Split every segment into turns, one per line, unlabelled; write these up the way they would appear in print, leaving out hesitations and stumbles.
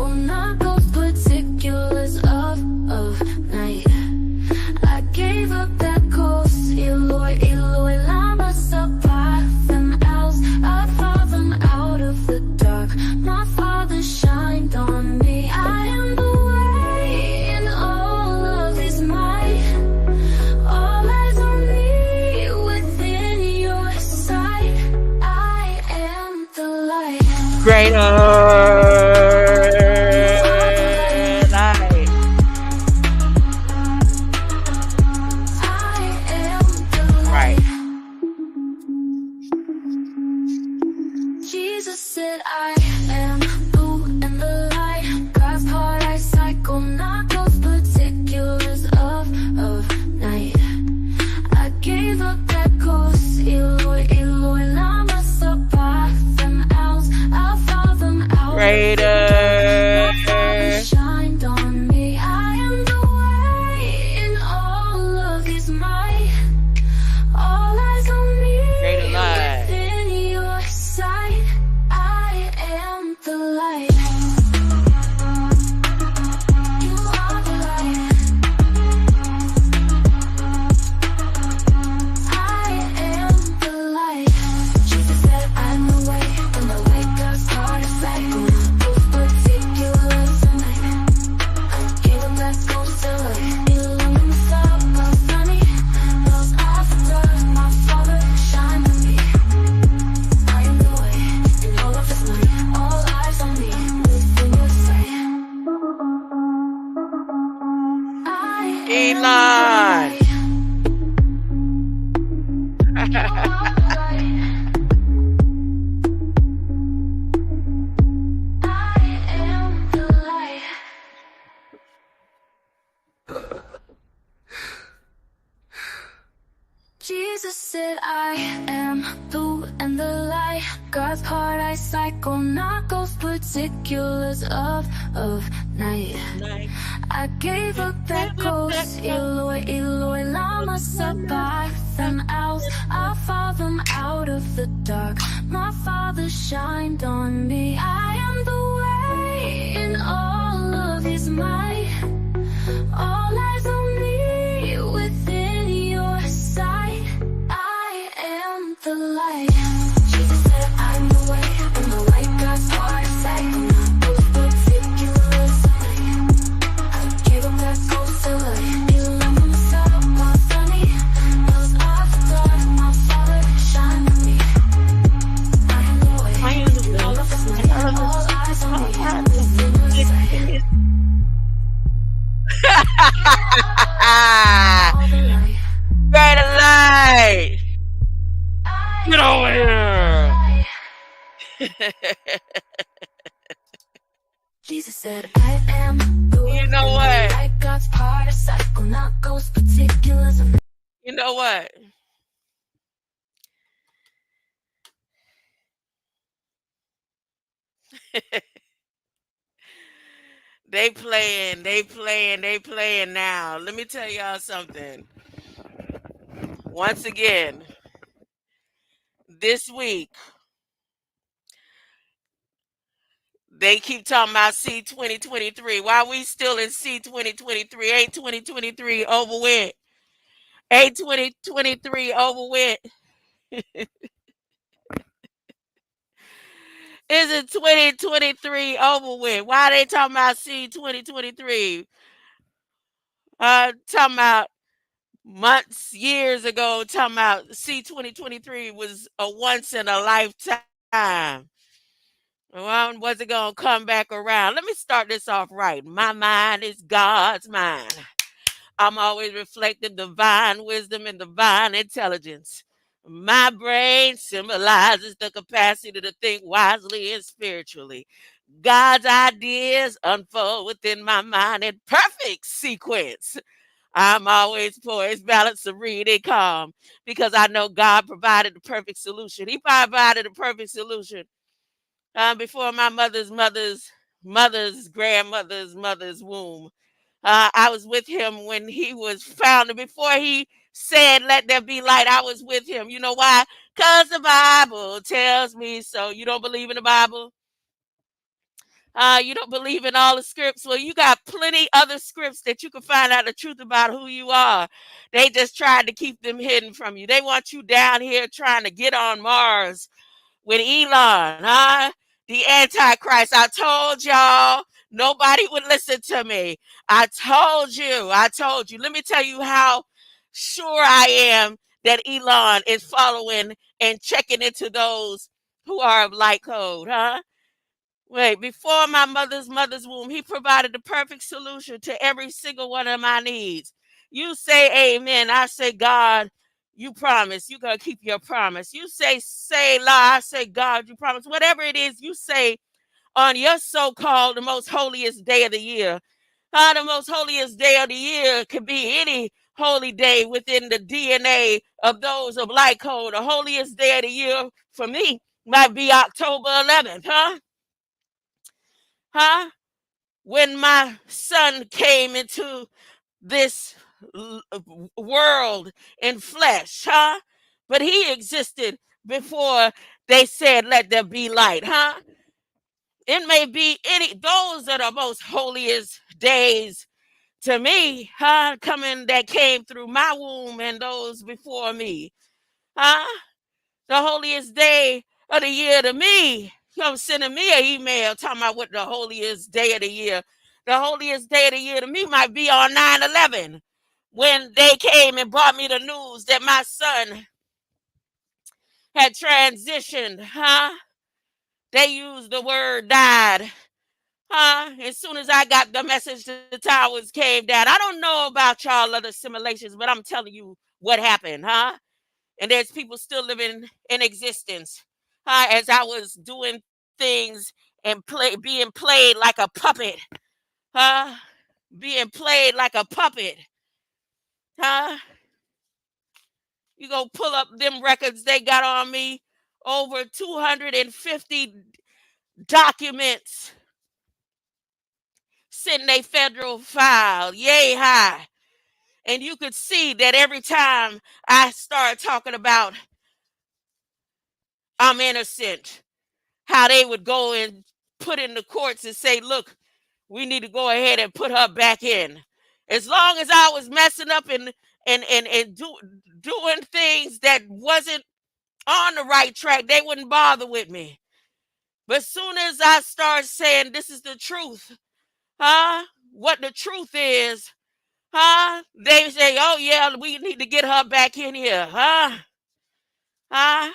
cycle, not those particulars of night. I gave up that ghost, Eloi, Eloi, lama sabachthani else. I fought them out of the dark. My Father shined on me. I am the way in all of His might. All eyes on me within your sight. I am the light.
Greater light.
I am the
Right.
light. Jesus said, I am who and the light. God's heart I cycle, not those particulars of night. I gave up that ghost, Eloi, Eloi, lama sabachthani else. I'll follow them out.
Greater.
My Father shined on me. I am the way in all of His might. All eyes on me
Greater light.
within your sight. I am the light. You are the light. I am the light. Jesus said, I'm the way, and the way God's heart is cycle. Those particulars of night. I gave Him that ghost of light. Illuminate sabachthani. Those after my Father shine on me. I am the way in all of His might. All eyes on me within your sight. I am
Elon.
the light. You are the light. I am the light. Jesus said, I am the and the light. God's heart I cycle, not those particulars of night. I gave up that ghost, Eloi, Eloi, lama sabachthani else. I fought them out of the dark. My Father shined on me. I am the way in all of His might. All eyes on me within your sight. I am the light. Jesus said, I'm the way, and the way God's heart is cycle, not those particulars of night. I gave Him that ghost of light. Illuminate sabachthani. Those after my Father shine on me. I am the way in all of His might. All eyes on me within your sight. All the light.
Greater light.
I
Get over
am the
here.
light. Jesus said, I am the
You
way
know
and the
what?
light. God's part of cycle, not ghost particulars of
You know what? They playing now. Let me tell y'all something. Once again, this week, they keep talking about C 2023. Why we still in C 2023? Ain't 2023 over with? Ain't 2023 over with? Isn't 2023 over with? Why they talking about C 2023? Talking about months, years ago, talking about C 2023 was a once in a lifetime. Well, was it gonna come back around? Let me start this off right. My mind is God's mind. I'm always reflecting divine wisdom and divine intelligence. My brain symbolizes the capacity to think wisely and spiritually. God's ideas unfold within my mind in perfect sequence. I'm always poised, balanced, serene, and calm because I know God provided the perfect solution. He provided the perfect solution before my mother's grandmother's mother's womb. I was with him when he was founded. Before he said, let there be light, I was with him. You know why? Because the Bible tells me so. You don't believe in the Bible? You don't believe in all the scripts. Well, you got plenty other scripts that you can find out the truth about who you are. They just tried to keep them hidden from you. They want you down here trying to get on Mars with Elon, huh? The Antichrist. I told y'all nobody would listen to me. I told you. I told you. Let me tell you how sure I am that Elon is following and checking into those who are of light code, huh? Wait, before my mother's womb, he provided the perfect solution to every single one of my needs. You say amen. I say, God, you promise. You gotta keep your promise. You say lie. I say, God, you promise. Whatever it is you say on your so-called the most holiest day of the year. The most holiest day of the year could be any holy day within the DNA of those of light code. The holiest day of the year for me might be October 11th, huh? Huh? When my son came into this world in flesh, huh? But he existed before they said, let there be light, huh? It may be any, those are the most holiest days to me, huh? Coming that came through my womb and those before me, huh? The holiest day of the year to me. Come sending me an email talking about what the holiest day of the year. The holiest day of the year to me might be on 9/11 when they came and brought me the news that my son had transitioned, huh? They used the word died, huh? As soon as I got the message, the towers came down. I don't know about y'all other simulations, but I'm telling you what happened, huh? And there's people still living in existence. As I was doing things and being played like a puppet, huh? Being played like a puppet, huh? You go pull up them records they got on me, over 250 documents sitting a federal file, yay high. And you could see that every time I start talking about I'm innocent, how they would go and put in the courts and say, look, we need to go ahead and put her back in. As long as I was messing up and doing things that wasn't on the right track, they wouldn't bother with me. But soon as I start saying this is the truth, huh? What the truth is, huh? They say, oh yeah, we need to get her back in here, huh? Huh?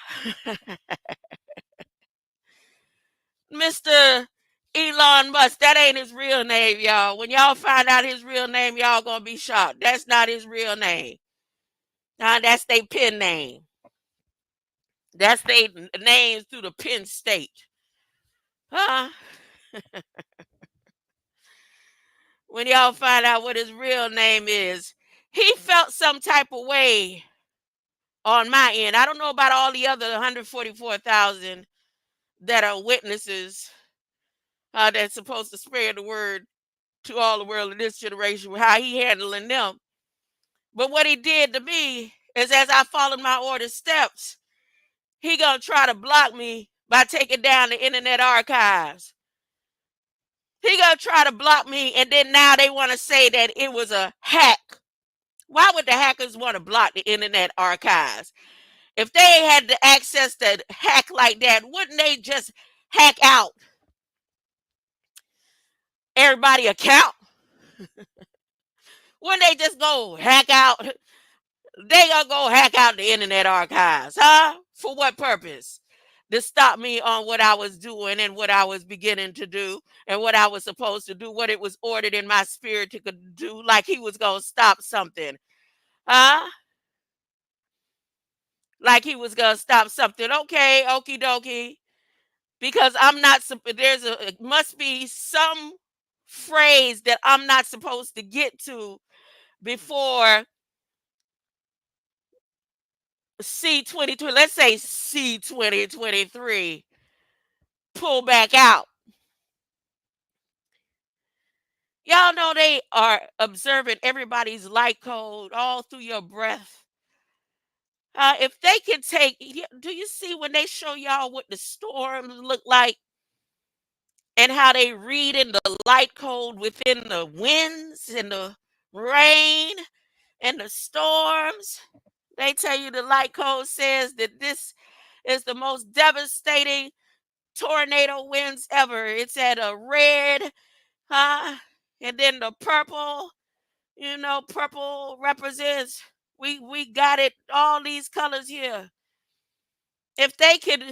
Mr. Elon Musk, that ain't his real name, y'all. When y'all find out his real name, y'all gonna be shocked. That's not his real name. That's their pen name. That's their names through the Penn State. Huh? When y'all find out what his real name is, he felt some type of way on my end. I don't know about all the other 144,000 that are witnesses that's supposed to spread the word to all the world in this generation, how he handling them. But what he did to me is as I followed my order steps, he gonna try to block me by taking down the internet archives. He gonna try to block me, and then now they want to say that it was a hack. Why would the hackers want to block the internet archives? If they had the access to hack like that, wouldn't they just hack out everybody account? Wouldn't they just go hack out? They gonna go hack out the internet archives, huh? For what purpose? To stop me on what I was doing and what I was beginning to do and what I was supposed to do, what it was ordered in my spirit to do, like he was gonna stop something, huh? Like he was gonna stop something. Okay, okie dokie. Because I'm not. It must be some phrase that I'm not supposed to get to before C 2020. Let's say C 2023 pull back out. Y'all know they are observing everybody's light code all through your breath. If they can take, do you see when they show y'all what the storms look like? and how they read in the light code within the winds and the rain and the storms. They tell you the light code says that this is the most devastating tornado winds ever. It's at a red, huh? And then the purple, purple represents we got it, all these colors here. If they could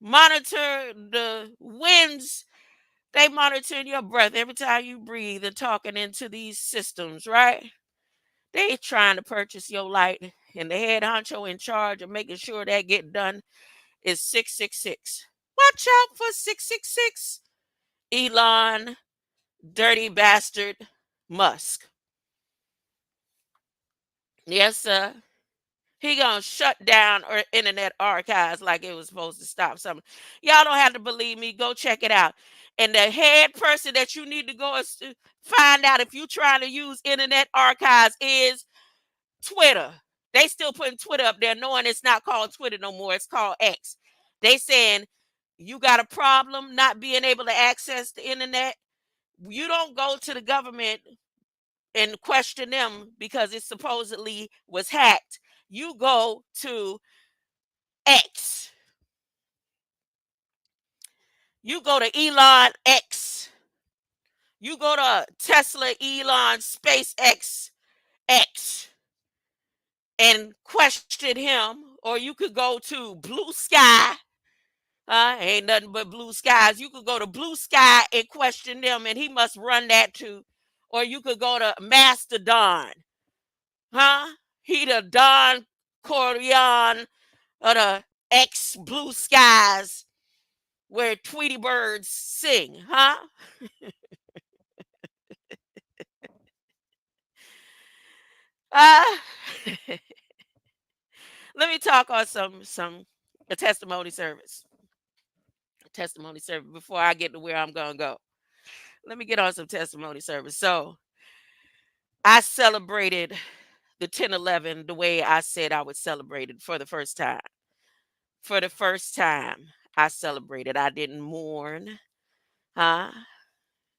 monitor the winds, they monitor your breath every time you breathe and talking into these systems, right? They trying to purchase your light, and the head honcho in charge of making sure that get done is 666. Watch out for 666. Elon, dirty bastard, Musk. Yes, sir. He gonna shut down our internet archives like it was supposed to stop something. Y'all don't have to believe me. Go check it out. And the head person that you need to go is to find out if you're trying to use internet archives is Twitter. They still putting Twitter up there, knowing it's not called Twitter no more. It's called X. They saying you got a problem not being able to access the internet. You don't go to the government and question them because it supposedly was hacked. You go to X. You go to Elon X. You go to Tesla, Elon, SpaceX X and question him, or you could go to Blue Sky. Ain't nothing but blue skies. You could go to Blue Sky and question them, and he must run that too. Or you could go to Mastodon. Huh? He the Don Corleone of the X Blue Skies where Tweety birds sing, huh? Uh, let me talk on some a testimony service. Testimony service before I get to where I'm gonna go. Let me get on some testimony service. So I celebrated the 10/11 the way I said I would celebrate it for the first time. For the first time, I celebrated. I didn't mourn, huh?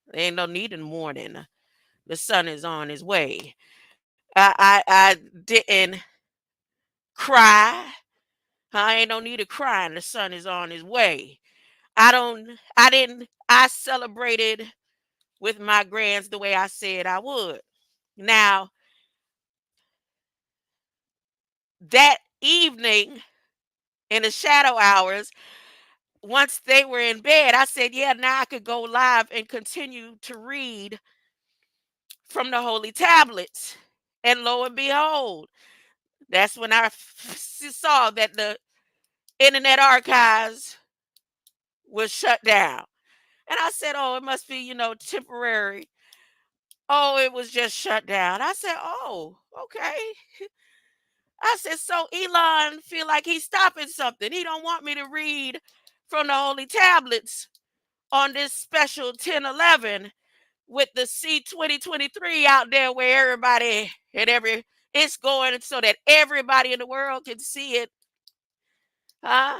There ain't no need in mourning. The son is on his way. I didn't cry. I ain't no need of crying. The son is on his way. I celebrated with my grands the way I said I would. Now, that evening in the shadow hours, once they were in bed, I said, yeah, now I could go live and continue to read from the holy tablets. And lo and behold, that's when I saw that the internet archives was shut down. And I said, oh, it must be, temporary. Oh, it was just shut down. I said, oh, okay. I said, so Elon feel like he's stopping something. He don't want me to read from the holy tablets on this special 10/11 with the C 2023 out there where everybody and it's going so that everybody in the world can see it. Huh?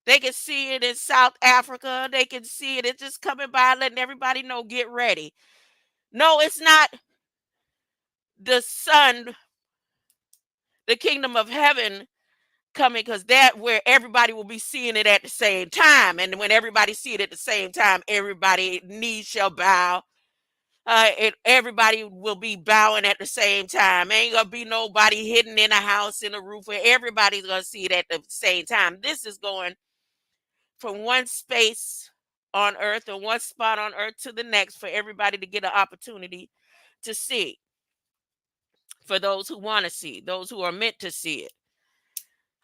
They can see it in South Africa. They can see it. It's just coming by, letting everybody know, get ready. No, it's not the sun, the kingdom of heaven coming, because that where everybody will be seeing it at the same time. And when everybody see it at the same time, everybody knees shall bow. Everybody will be bowing at the same time. Ain't gonna be nobody hidden in a house, in a roof, where everybody's gonna see it at the same time. This is going from one space on earth or one spot on earth to the next for everybody to get an opportunity to see. For those who want to see, those who are meant to see it.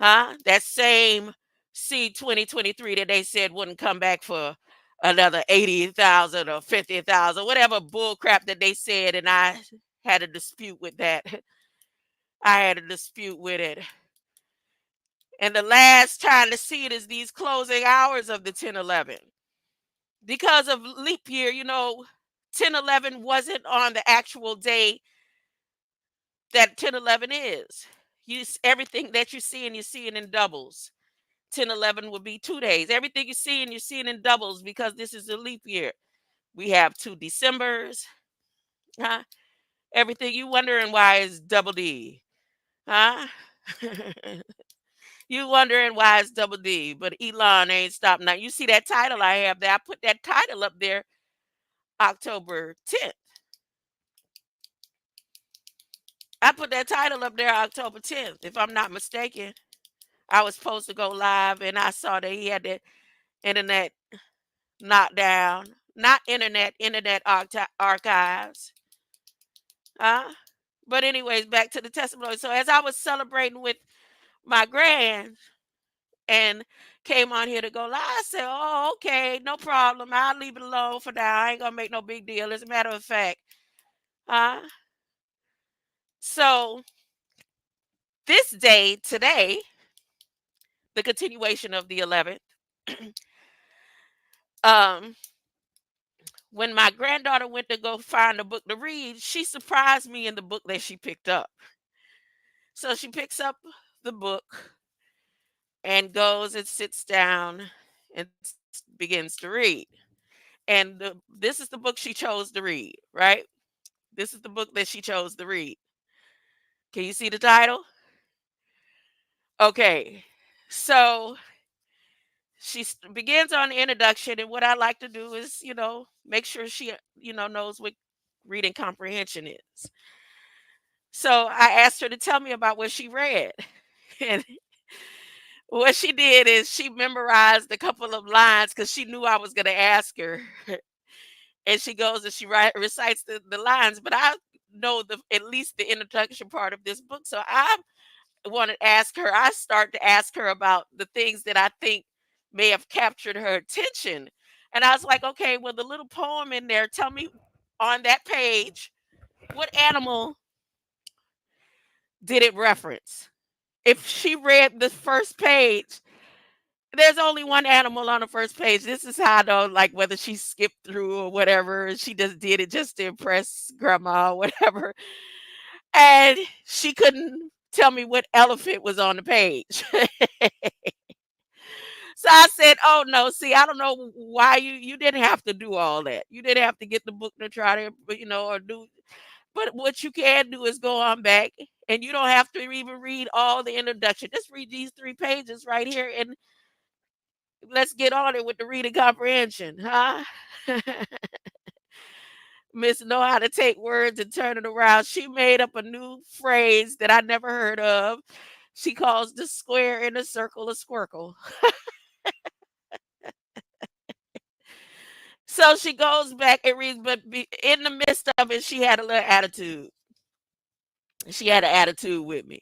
Huh? That same C 2023 that they said wouldn't come back for another 80,000 or 50,000, whatever bull crap that they said, and I had a dispute with that. I had a dispute with it. And the last time to see it is these closing hours of the 10/11. Because of leap year, 10/11 wasn't on the actual day that 10/11 is. Everything that you're seeing in doubles. 10, 11 would be 2 days. Everything you're seeing in doubles because this is a leap year. We have 2 Decembers. Huh? Everything you wondering why is double D. Huh? You wondering why it's double D, but Elon ain't stopped. Now you see that title I have there. I put that title up there October 10th. I put that title up there October 10th, if I'm not mistaken. I was supposed to go live and I saw that he had the internet knocked down. Not internet archives. Huh? But anyways, back to the testimony. So as I was celebrating with my grand and came on here to go live, I said, oh, okay, no problem. I'll leave it alone for now. I ain't gonna make no big deal. As a matter of fact. Uh, so this day, today, the continuation of the 11th, um, when my granddaughter went to go find a book to read, she surprised me in the book that she picked up. So she picks up the book and goes and sits down and begins to read. And this is the book she chose to read, right? This is the book that she chose to read. Can you see the title? Okay. So she begins on the introduction, and what I like to do is, make sure she, knows what reading comprehension is. So I asked her to tell me about what she read. And what she did is she memorized a couple of lines because she knew I was going to ask her. And she goes and she recites the lines. But I know at least the introduction part of this book. So I want to ask her, I start to ask her about the things that I think may have captured her attention. And I was like, okay, well, the little poem in there, tell me on that page, what animal did it reference? If she read the first page, there's only one animal on the first page. This is how I know, like, whether she skipped through or whatever. She just did it just to impress grandma or whatever. And she couldn't tell me what elephant was on the page. So I said, "Oh no, see, I don't know why you didn't have to do all that. You didn't have to get the book to try to, or do. But what you can do is go on back, and you don't have to even read all the introduction. Just read these 3 pages right here, and let's get on it with the reading comprehension, huh?" Miss know how to take words and turn it around. She made up a new phrase that I never heard of. She calls the square in a circle a squircle. So she goes back and reads, but in the midst of it, she had a little attitude. She had an attitude with me.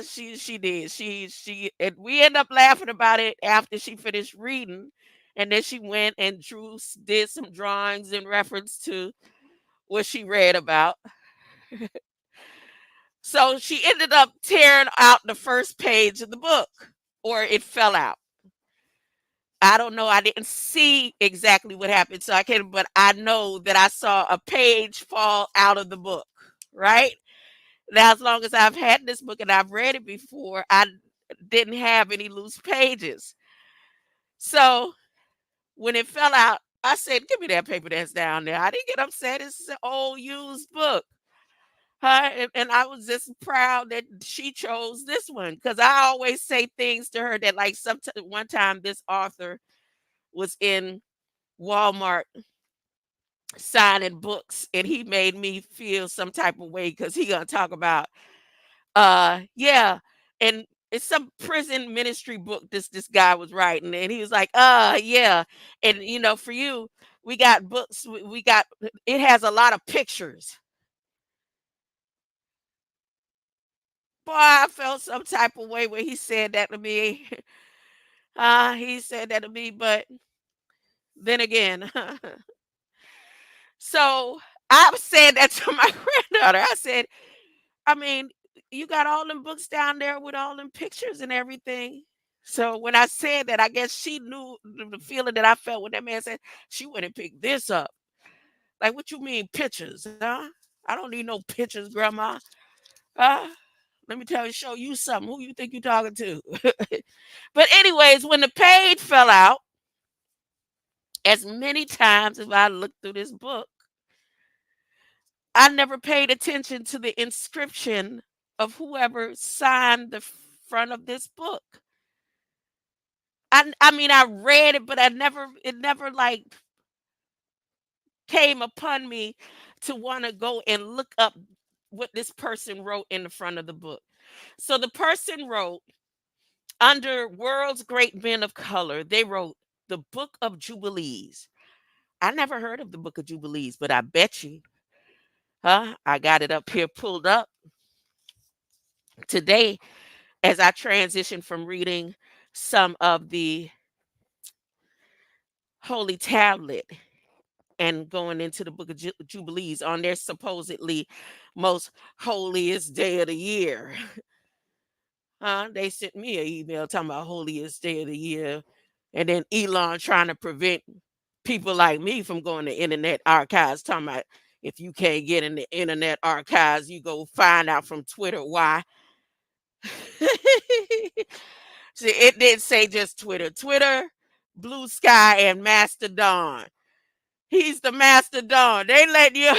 She did. She and we end up laughing about it after she finished reading, and then she went and did some drawings in reference to what she read about. So she ended up tearing out the first page of the book, or it fell out. I don't know. I didn't see exactly what happened, so I can't. But I know that I saw a page fall out of the book. Right now, as long as I've had this book and I've read it before, I didn't have any loose pages. So when it fell out, I said, "Give me that paper that's down there." I didn't get upset. It's an old used book. And I was just proud that she chose this one because I always say things to her that, like, one time this author was in Walmart signing books, and he made me feel some type of way because he gonna talk about yeah, and it's some prison ministry book this guy was writing, and he was like, yeah, and for you, we got books, we got, it has a lot of pictures. Boy, I felt some type of way when he said that to me. He said that to me, but then again, so I said that to my granddaughter. I said, I mean, you got all them books down there with all them pictures and everything. So when I said that, I guess she knew the feeling that I felt when that man said, she went and picked this up. Like, what you mean pictures, huh? I don't need no pictures, grandma. Huh? Let me tell you, show you something. Who you think you talking to? But anyways, when the page fell out, as many times as I looked through this book, I never paid attention to the inscription of whoever signed the front of this book. I mean, I read it, but it never like came upon me to want to go and look up what this person wrote in the front of the book. So the person wrote, under World's Great Men of Color, they wrote the Book of Jubilees. I never heard of the Book of Jubilees, but I bet you, I got it up here pulled up today as I transition from reading some of the Holy Tablet and going into the Book of Jubilees on their supposedly most holiest day of the year. They sent me an email talking about holiest day of the year. And then Elon trying to prevent people like me from going to internet archives, talking about if you can't get in the internet archives, you go find out from Twitter why. See, it didn't say just Twitter. Twitter, Blue Sky, and Mastodon. He's the Mastodon. They let you.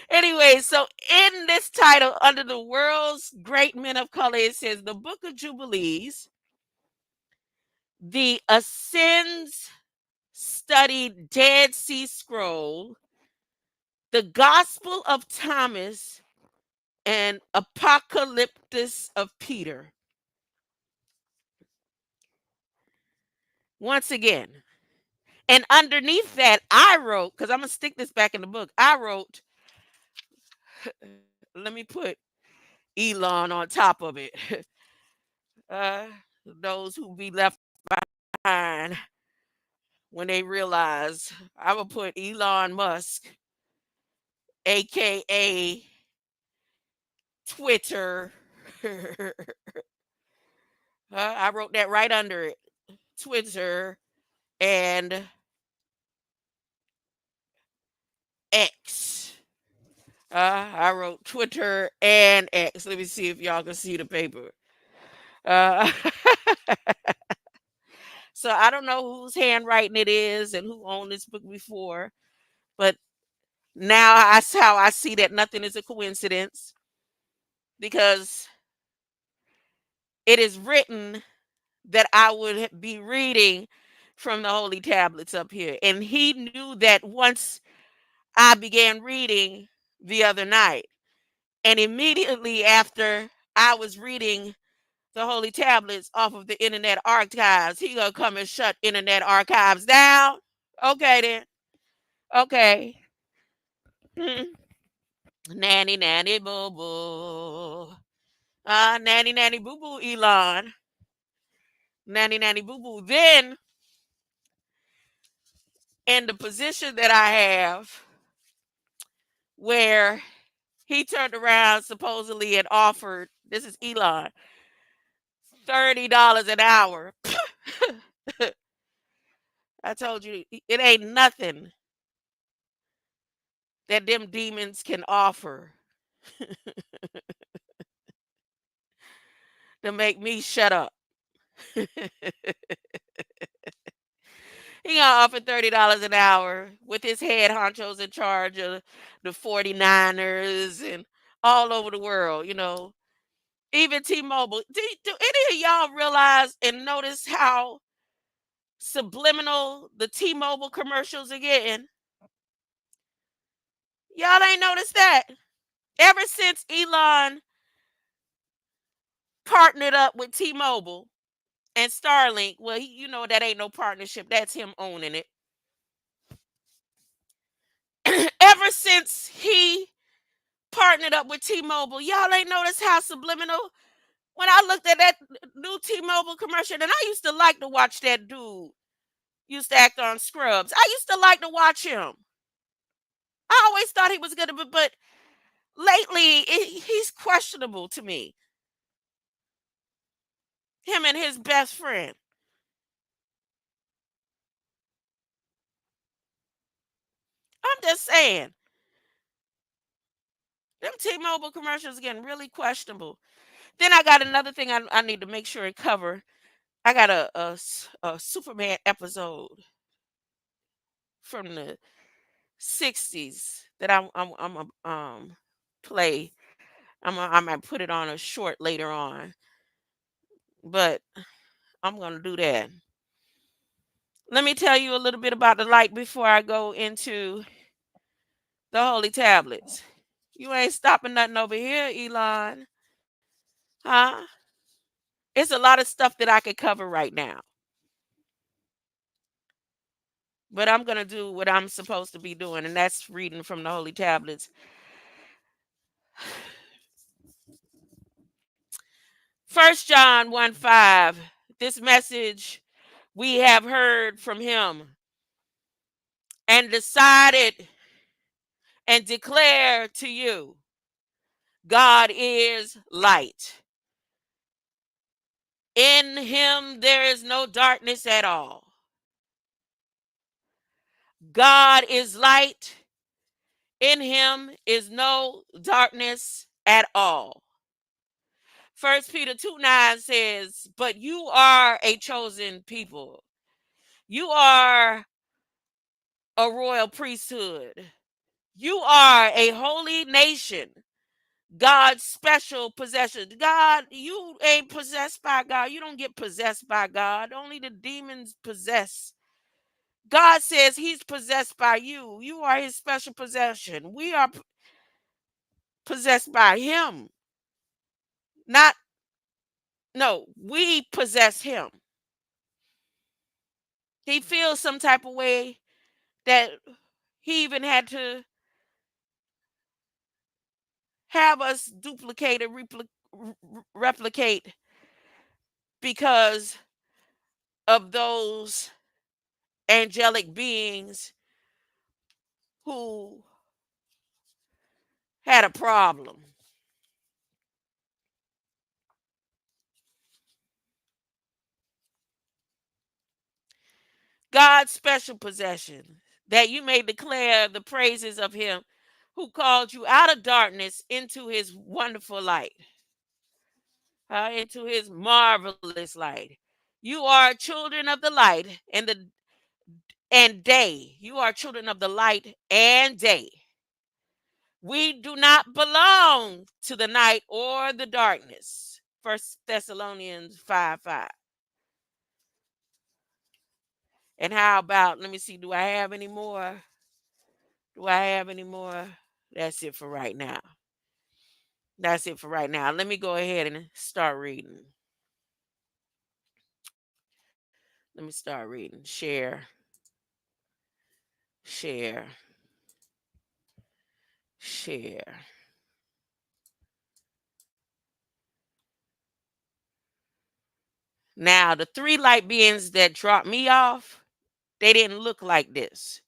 Anyway, so in this title, under the world's great men of color, it says the Book of Jubilees, the Ascends Studied Dead Sea Scroll, the Gospel of Thomas, and Apocalyptus of Peter. Once again. And underneath that, I wrote, because I'm going to stick this back in the book, I wrote, let me put Elon on top of it. uh, those who be left behind when they realize I will put Elon Musk, aka Twitter. I wrote that right under it. Twitter and X. I wrote Twitter and X. Let me see if y'all can see the paper. Uh, so I don't know whose handwriting it is and who owned this book before, but now that's how I see that nothing is a coincidence because it is written that I would be reading from the holy tablets up here. And he knew that once I began reading the other night. And immediately after I was reading the holy tablets off of the internet archives, he gonna come and shut internet archives down. Okay then. Okay. Hmm. Nanny nanny boo boo. Nanny nanny boo boo Elon. Nanny nanny boo boo. Then in the position that I have where he turned around supposedly and offered, this is Elon, $30 an hour. I told you it ain't nothing that them demons can offer to make me shut up. He gonna offer $30 an hour with his head honchos in charge of the 49ers and all over the world, even T-Mobile. Do any of y'all realize and notice how subliminal the T-Mobile commercials are getting? Y'all ain't noticed that? Ever since Elon partnered up with T-Mobile and Starlink, well, that ain't no partnership. That's him owning it. Ever since he partnered up with T-Mobile, y'all ain't noticed how subliminal. When I looked at that new T-Mobile commercial, and I used to like to watch that dude, used to act on Scrubs. I used to like to watch him. I always thought he was good, but lately he's questionable to me. Him and his best friend. I'm just saying, them T-Mobile commercials getting really questionable. Then I got another thing I need to make sure and cover. I got a Superman episode from the '60s that I'm play. I might put it on a short later on, but I'm gonna do that. Let me tell you a little bit about the light before I go into the holy tablets. You ain't stopping nothing over here, Elon. Huh? It's a lot of stuff that I could cover right now. But I'm gonna do what I'm supposed to be doing, and that's reading from the holy tablets. First John 1:5. This message we have heard from him and decided and declare to you, God is light. In him there is no darkness at all. God is light. In him is no darkness at all. First Peter 2:9 says, but you are a chosen people. You are a royal priesthood. You are a holy nation. God's special possession. God, you ain't possessed by God. You don't get possessed by God. Only the demons possess. God says he's possessed by you. You are his special possession. We are possessed by him. Not, no, we possess him. He feels some type of way that he even had to have us duplicate and replicate because of those angelic beings who had a problem. God's special possession, that you may declare the praises of him who called you out of darkness into his wonderful light, into his marvelous light. You are children of the light and day. You are children of the light and day. We do not belong to the night or the darkness. First Thessalonians 5:5. And how about, let me see, do I have any more? Do I have any more? That's it for right now. That's it for right now. Let me go ahead and start reading. Let me start reading. Share, share, share. Now, the three light beings that dropped me off, they didn't look like this.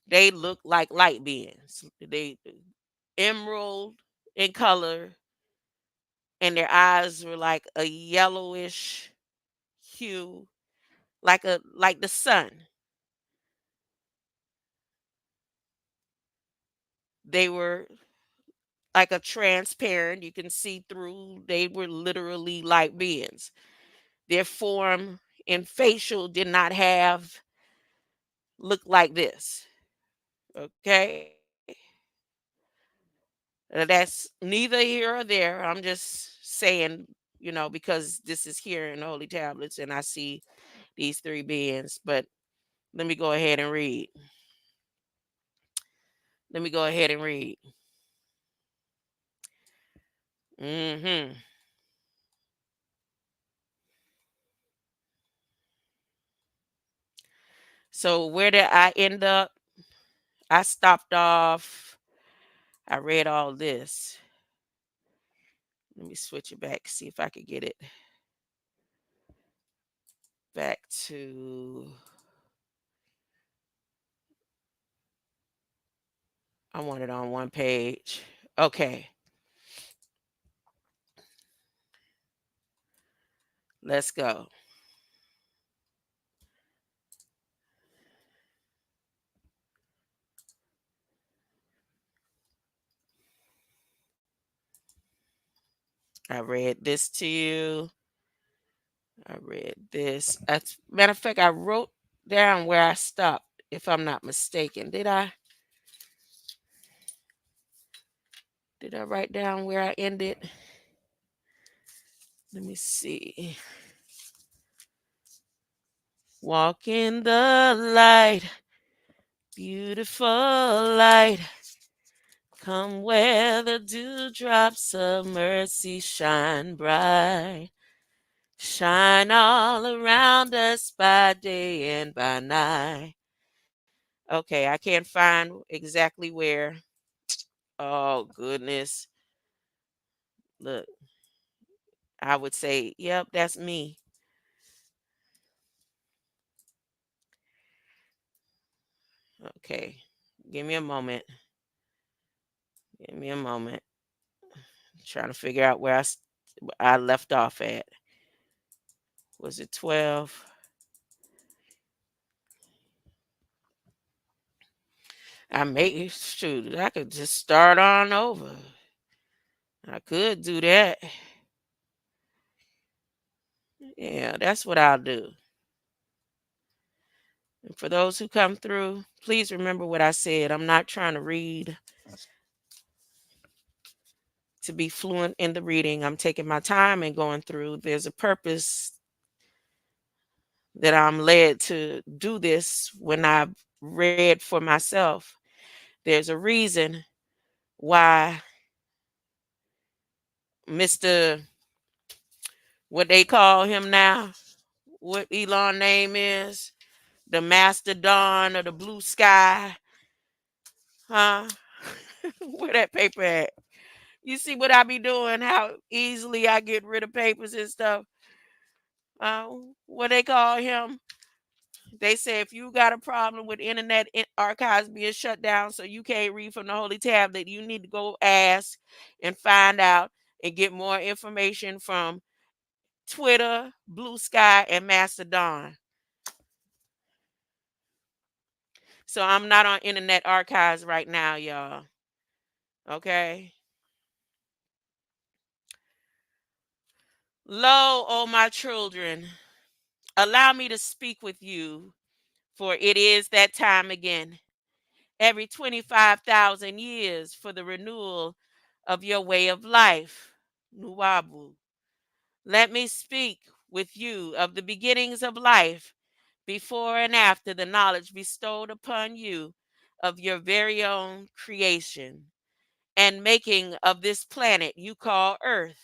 They look like light beings. They emerald in color, and their eyes were like a yellowish hue, like the sun. They were like a transparent, you can see through. They were literally light beings. Their form and facial did not have look like this. Okay. That's neither here or there. I'm just saying, because this is here in the Holy Tablets and I see these three beings. But let me go ahead and read. Let me go ahead and read. hmm So where did I end up? I stopped off. I read all this. Let me switch it back, see if I could get it back to. I want it on one page. Okay, let's go. I read this to you. I read this. As matter of fact, I wrote down where I stopped, if I'm not mistaken. Did I? Did I write down where I ended? Let me see. Walk in the light, beautiful light. Come where the dewdrops of mercy shine bright. Shine all around us by day and by night. Okay, I can't find exactly where. Oh, goodness. Look, I would say, yep, that's me. Okay, give me a moment. Give me a moment. Trying to figure out where I left off at. Was it 12? I may shoot. I could just start on over. I could do that. Yeah, that's what I'll do. And for those who come through, please remember what I said. I'm not trying to read to be fluent in the reading. I'm taking my time and going through. There's a purpose that I'm led to do this when I've read for myself. There's a reason why Mr. What they call him now, what Elon name is, the Mastodon of the blue sky, huh? Where that paper at? You see what I be doing? How easily I get rid of papers and stuff. Uh, what they call him? They say if you got a problem with internet archives being shut down, so you can't read from the holy tablet, you need to go ask and find out and get more information from Twitter, Blue Sky, and Mastodon. So I'm not on internet archives right now, y'all. Okay. Lo, O my children, allow me to speak with you, for it is that time again, every 25,000 years for the renewal of your way of life. Nuwabu. Let me speak with you of the beginnings of life before and after the knowledge bestowed upon you of your very own creation and making of this planet you call Earth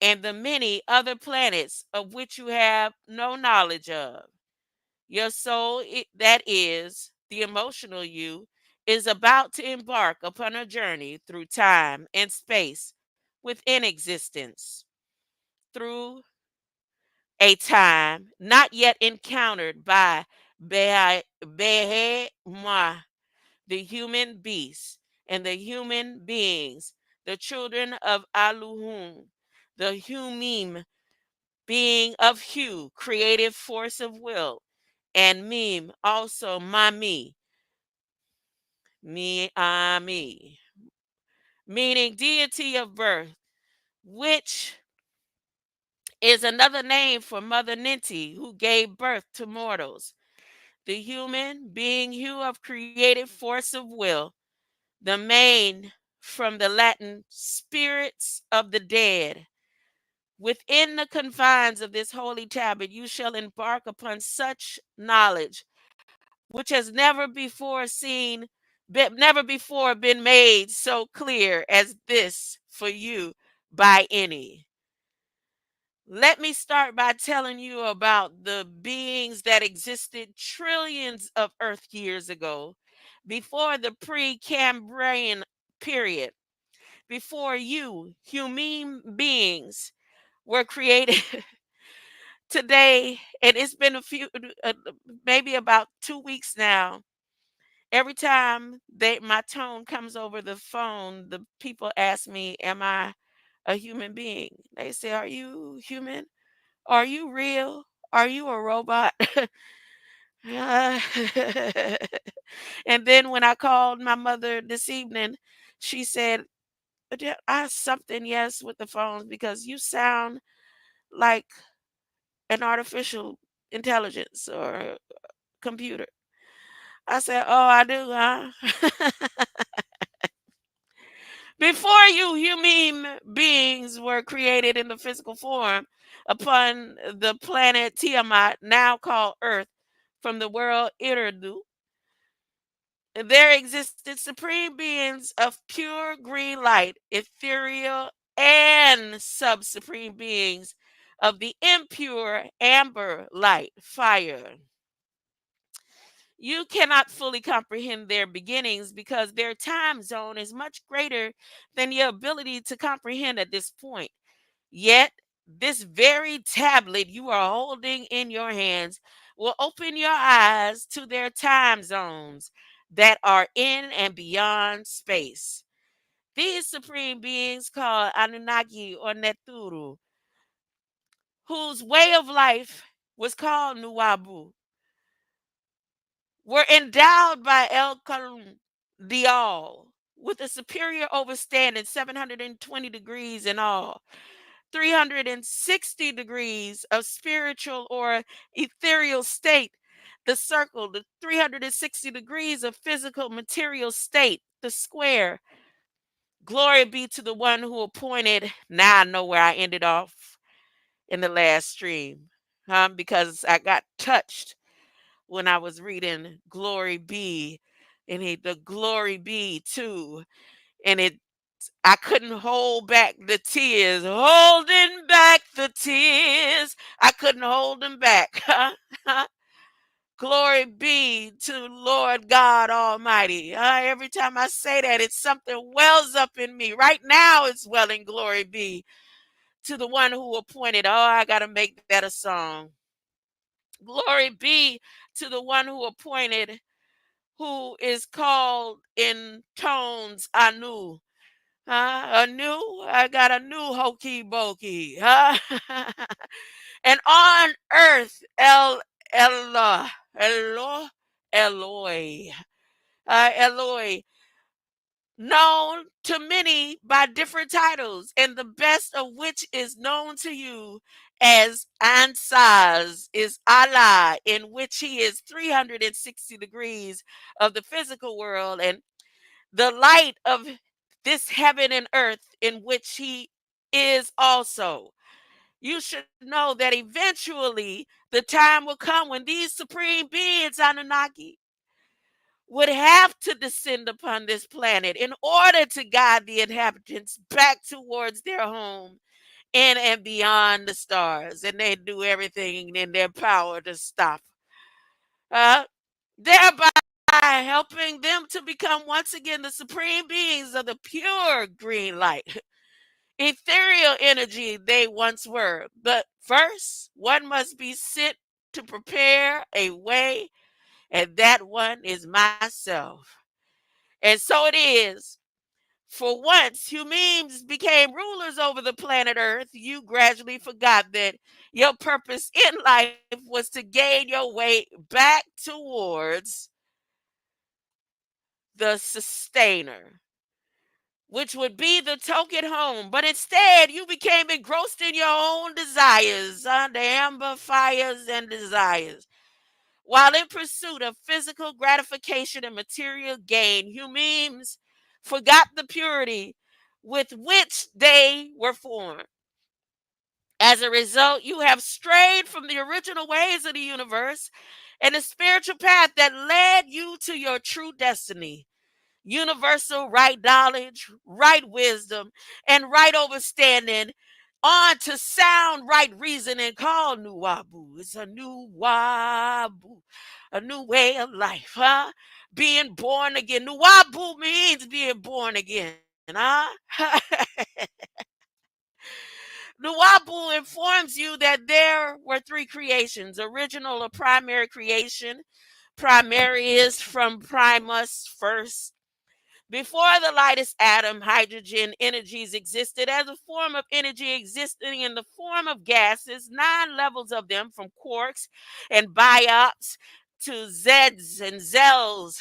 and the many other planets of which you have no knowledge of. Your soul, that is, the emotional you, is about to embark upon a journey through time and space within existence, through a time not yet encountered by Behemah, the human beast, and the human beings, the children of Aluhum, the Humim, being of Hu, creative force of will, and Meme, also Mami, me, meaning deity of birth, which is another name for Mother Ninti, who gave birth to mortals. The human being Hu of creative force of will, the main from the Latin spirits of the dead. Within the confines of this holy tablet, you shall embark upon such knowledge which has never before been made so clear as this for you by any. Let me start by telling you about the beings that existed trillions of Earth years ago, before the Precambrian period, before you, human beings, were created. Today, and it's been maybe about 2 weeks now. Every time my tone comes over the phone, the people ask me, "Am I a human being?" They say, "Are you human? Are you real? Are you a robot?" Uh, and then when I called my mother this evening, she said, I something yes with the phones because you sound like an artificial intelligence or computer. I said, "Oh, I do, huh?" Before you, human beings were created in the physical form upon the planet Tiamat, now called Earth, from the world Iradu. There existed supreme beings of pure green light, ethereal and sub supreme beings of the impure amber light, fire. You cannot fully comprehend their beginnings because their time zone is much greater than your ability to comprehend at this point. Yet, this very tablet you are holding in your hands will open your eyes to their time zones that are in and beyond space. These supreme beings called Anunnaki or Neturu, whose way of life was called Nuwabu, were endowed by El Karun, the All, with a superior overstanding 720 degrees in all, 360 degrees of spiritual or ethereal state, the circle, the 360 degrees of physical material state, the square. Glory be to the one who appointed. Now I know where I ended off in the last stream, because I got touched when I was reading Glory Be, and the Glory Be too. And I couldn't hold back the tears, holding back the tears. I couldn't hold them back. Glory be to Lord God Almighty. Every time I say that, it's something wells up in me. Right now, it's welling. Glory be to the one who appointed. Oh, I got to make that a song. Glory be to the one who appointed, who is called in tones Anu. A new, I got a new hokey pokey. Huh? And on earth, Elo, Eloi, Eloi, known to many by different titles, and the best of which is known to you as Ansaz, is Allah, in which he is 360 degrees of the physical world, and the light of this heaven and earth in which he is also. You should know that eventually the time will come when these supreme beings, Anunnaki, would have to descend upon this planet in order to guide the inhabitants back towards their home in and beyond the stars. And they do everything in their power to stop, uh, thereby helping them to become once again the supreme beings of the pure green light, ethereal energy they once were. But first, one must be sent to prepare a way, and that one is myself. And so it is. For once humans became rulers over the planet Earth, you gradually forgot that your purpose in life was to gain your way back towards the sustainer, which would be the token home. But instead, you became engrossed in your own desires, the amber fires and desires. While in pursuit of physical gratification and material gain, humans forgot the purity with which they were formed. As a result, you have strayed from the original ways of the universe and the spiritual path that led you to your true destiny. Universal right knowledge, right wisdom, and right understanding, on to sound right reasoning called Nuwabu. It's a new Wabu, a new way of life, huh? Being born again. Nuwabu means being born again, huh? Nuwabu informs you that there were three creations: original or primary creation. Primary is from primus, first. Before the lightest atom, hydrogen energies existed as a form of energy existing in the form of gases, 9 levels of them, from quarks and biops to Zeds and Zels,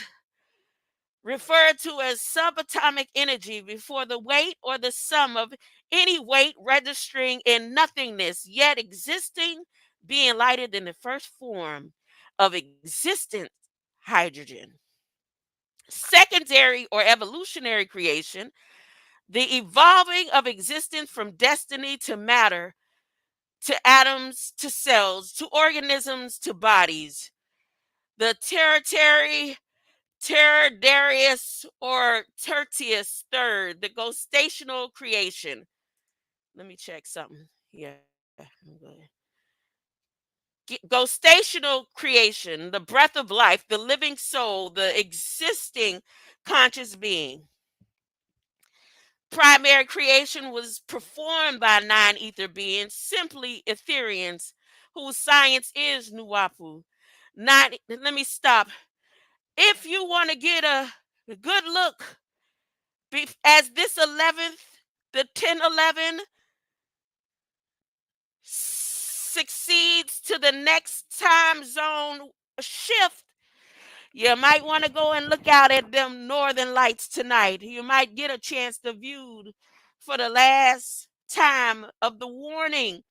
referred to as subatomic energy before the weight or the sum of any weight registering in nothingness, yet existing, being lighter than the first form of existence, hydrogen. Secondary or evolutionary creation, the evolving of existence from destiny to matter, to atoms, to cells, to organisms, to bodies. The Tertiary or Tertius third, the ghostational creation. Let me check something. Yeah, I'm good. Ghostational creation, the breath of life, the living soul, the existing conscious being. Primary creation was performed by nine ether beings, simply Etherians, whose science is Nuwapu. Not, let me stop. If you want to get a good look, as this 11th, the 1011 succeeds to the next time zone shift, you might want to go and look out at them northern lights tonight. You might get a chance to view for the last time of the warning.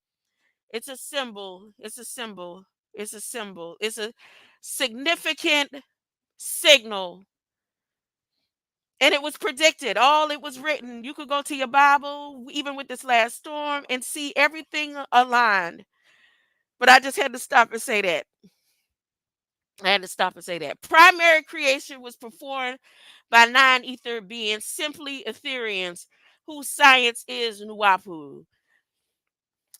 It's a symbol. It's a symbol. It's a symbol. It's a significant signal. And it was predicted. All it was written. You could go to your Bible, even with this last storm, and see everything aligned. But I just had to stop and say that. I had to stop and say that. Primary creation was performed by nine ether beings, simply Etherians, whose science is Nuwapu.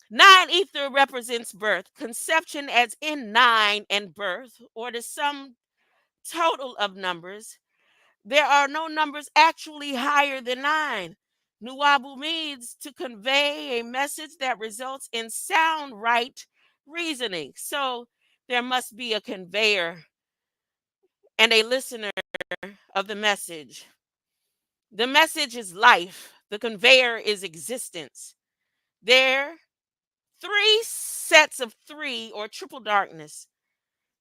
Nine ether represents birth, conception as in nine and birth, or the sum total of numbers. There are no numbers actually higher than nine. Nuwabu means to convey a message that results in sound right reasoning. So there must be a conveyor and a listener of the message. The message is life, the conveyor is existence. There, three sets of three or triple darkness.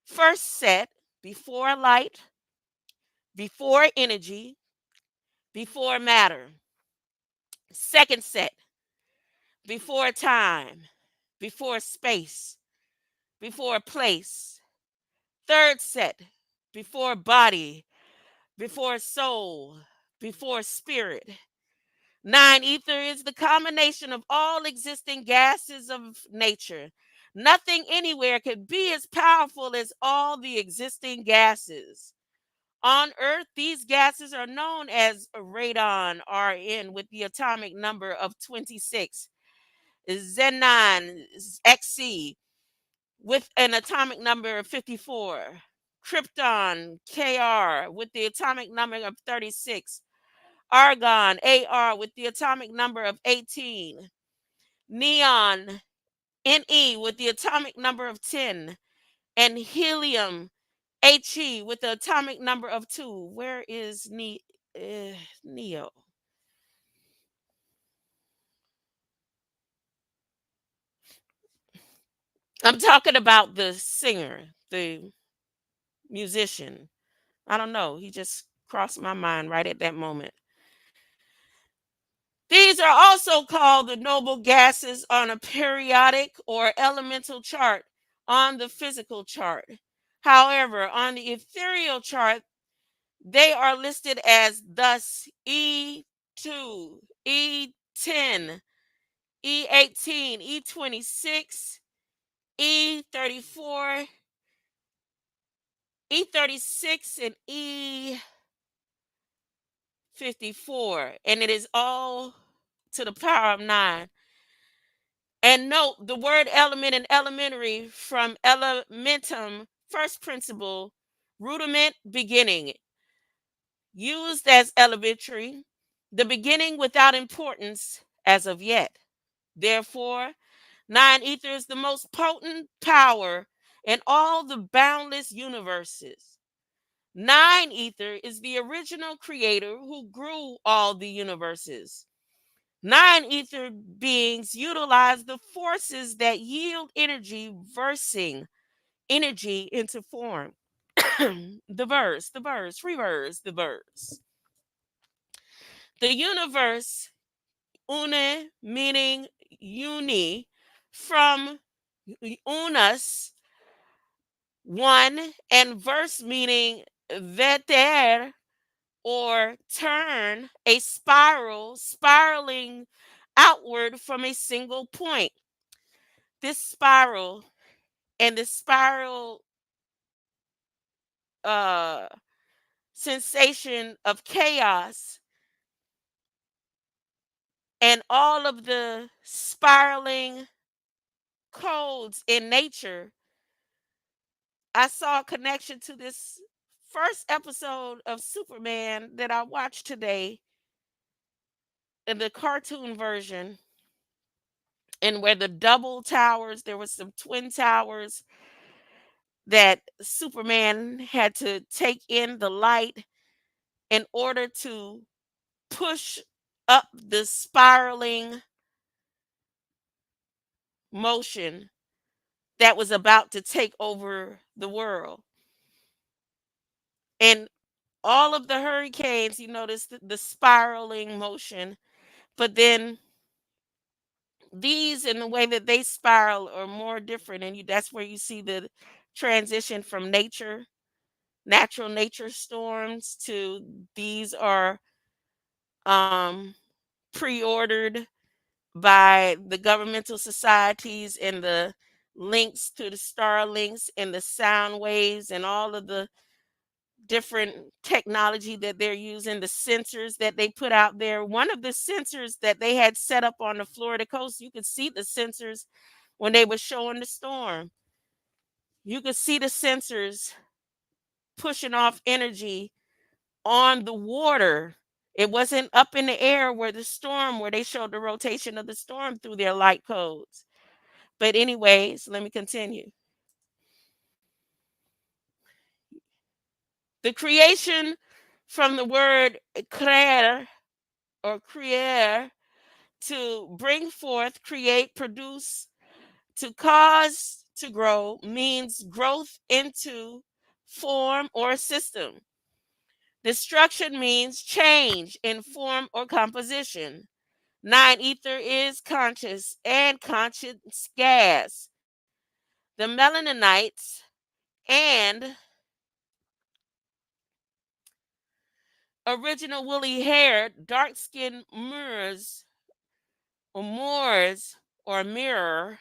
First set, before light, before energy, before matter. Second set, before time, before space, before place. Third set, before body, before soul, before spirit. Nine ether is the combination of all existing gases of nature. Nothing anywhere could be as powerful as all the existing gases. On Earth, these gases are known as radon, Rn, with the atomic number of 26, xenon, Xc, with an atomic number of 54, krypton, Kr, with the atomic number of 36, argon, Ar, with the atomic number of 18, neon, Ne, with the atomic number of 10, and helium, He, with the atomic number of 2. Where is Neo? I'm talking about the singer, the musician. I don't know. He just crossed my mind right at that moment. These are also called the noble gases on a periodic or elemental chart on the physical chart. However, on the ethereal chart, they are listed as thus E2, E10, E18, E26, E34, E36, and E54. And it is all to the power of nine. And note the word element and elementary from elementum, first principle, rudiment, beginning, used as elementary, the beginning without importance as of yet. Therefore, nine ether is the most potent power in all the boundless universes. Nine ether is the original creator who grew all the universes. Nine ether beings utilize the forces that yield energy, versing energy into form. reverse the verse. The universe, une, meaning uni, from unus, one, and verse, meaning veter, or turn, a spiral, spiraling outward from a single point. This spiral and the spiral uh, sensation of chaos and all of the spiraling codes in nature, I saw a connection to this first episode of Superman that I watched today in the cartoon version, and where the double towers, there was some twin towers that Superman had to take in the light in order to push up the spiraling motion that was about to take over the world. And all of the hurricanes, you notice the spiraling motion, but then these, in the way that they spiral, are more different. And that's where you see the transition from natural nature storms, to these are um, pre-ordered by the governmental societies, and the links to the star links and the sound waves and all of the different technology that they're using, the sensors that they put out there. One of the sensors that they had set up on the Florida coast, you could see the sensors when they were showing the storm. You could see the sensors pushing off energy on the water. It wasn't up in the air where they showed the rotation of the storm through their light codes. But anyways, let me continue. The creation from the word creer, or creer, to bring forth, create, produce, to cause to grow, means growth into form or system. Destruction means change in form or composition. Nine ether is conscious and conscious gas. The melaninites and original woolly hair, dark skinned Moors, or mirror,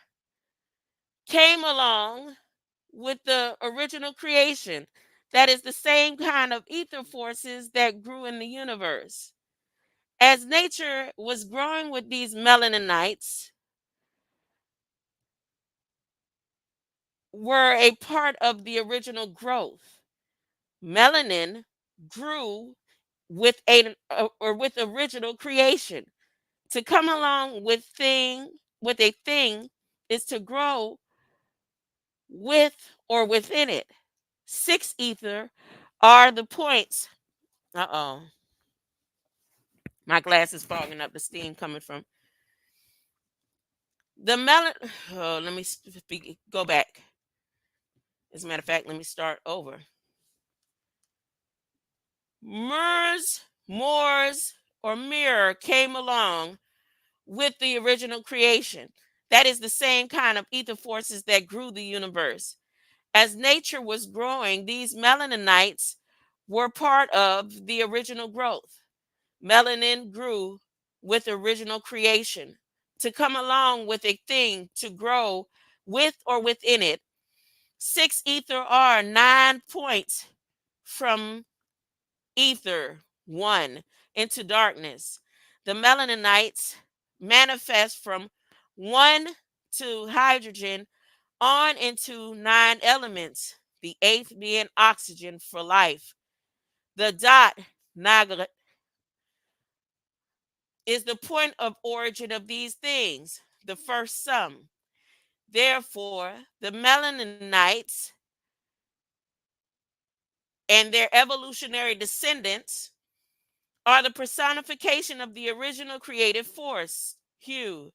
came along with the original creation. That is the same kind of ether forces that grew in the universe. As nature was growing with these melaninites, were a part of the original growth. Melanin grew with or with original creation. To come along with a thing is to grow with or within it. Six ether are the points. Uh-oh. My glass is fogging up, the steam coming from the melon. Oh, let me go back. As a matter of fact, let me start over. Moors, or mirror came along with the original creation. That is the same kind of ether forces that grew the universe. As nature was growing, these melaninites were part of the original growth. Melanin grew with original creation. To come along with a thing, to grow with or within it. Six ether are 9 points from ether, one, into darkness. The melaninites manifest from one to hydrogen on into 9 elements, the eighth being oxygen for life. The dot, naga, is the point of origin of these things, the first sum. Therefore, the melaninites and their evolutionary descendants are the personification of the original creative force, hue,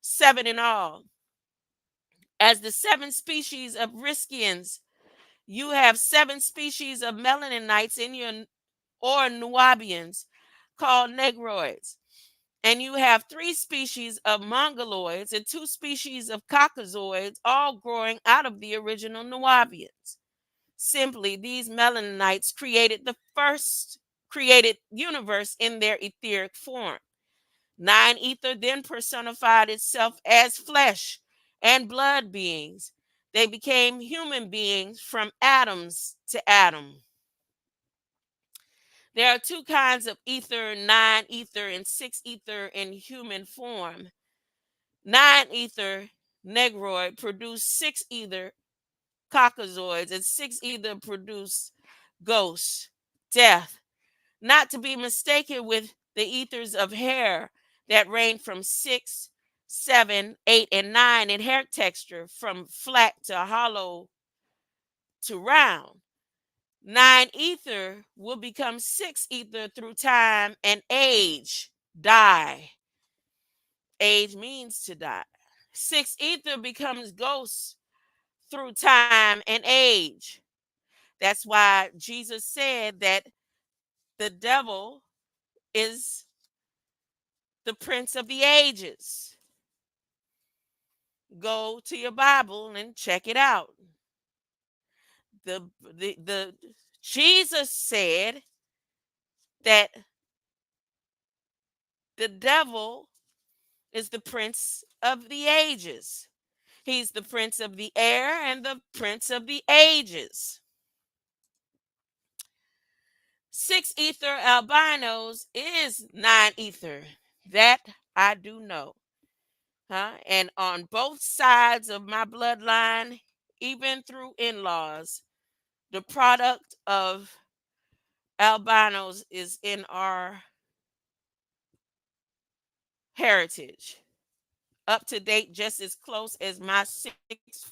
seven in all. As the seven species of Riskians You have 7 species of melaninites in your or Nubians called negroids. And you have 3 species of mongoloids and 2 species of caucasoids, all growing out of the original Nubians. Simply, these melaninites created the first created universe in their etheric form. Nine ether then personified itself as flesh and blood beings. They became human beings from atoms to atom. There are 2 kinds of ether: nine ether and 6 ether in human form. Nine ether negroid produce 6 ether caucasoids, and 6 ether produce ghosts, death, not to be mistaken with the ethers of hair that range from 6, 7, 8, and 9 in hair texture, from flat to hollow to round. Nine ether will become 6 ether through time and age, die. Age means to die. 6 ether becomes ghosts through time and age. That's why Jesus said that the devil is the prince of the ages. Go to your Bible and check it out. The Jesus said that the devil is the prince of the ages. He's the prince of the air and the prince of the ages. 6 ether albinos is 9 ether. That I do know. Huh? And on both sides of my bloodline, even through in laws, the product of albinos is in our heritage. Up to date, just as close as my 6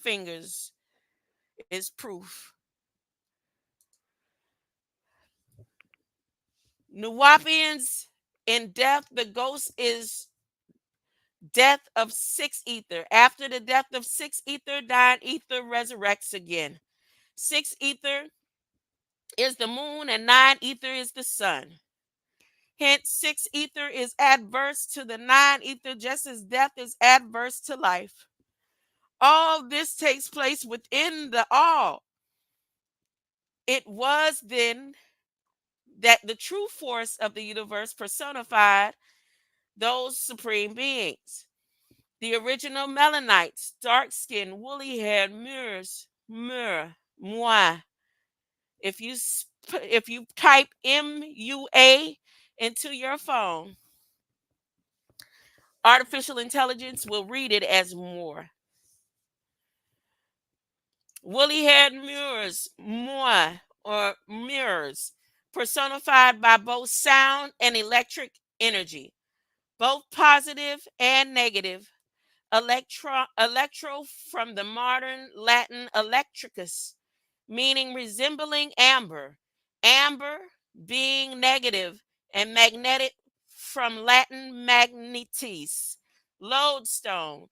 fingers is proof. Nuwapians in death, the ghost is death of 6 ether. After the death of 6 ether, 9 ether resurrects again. 6 ether is the moon and 9 ether is the sun. Hence, 6 ether is adverse to the 9 ether, just as death is adverse to life. All this takes place within the all. It was then that the true force of the universe personified those supreme beings. The original Melanites, dark skinned, woolly haired Moors, Mur, Moi. If you type MUA into your phone, artificial intelligence will read it as more. Woolly haired Moors, Moi, or mirrors, personified by both sound and electric energy, both positive and negative. Electro from the modern Latin electricus, meaning resembling amber. Amber being negative, and magnetic from Latin magnetis. Lodestone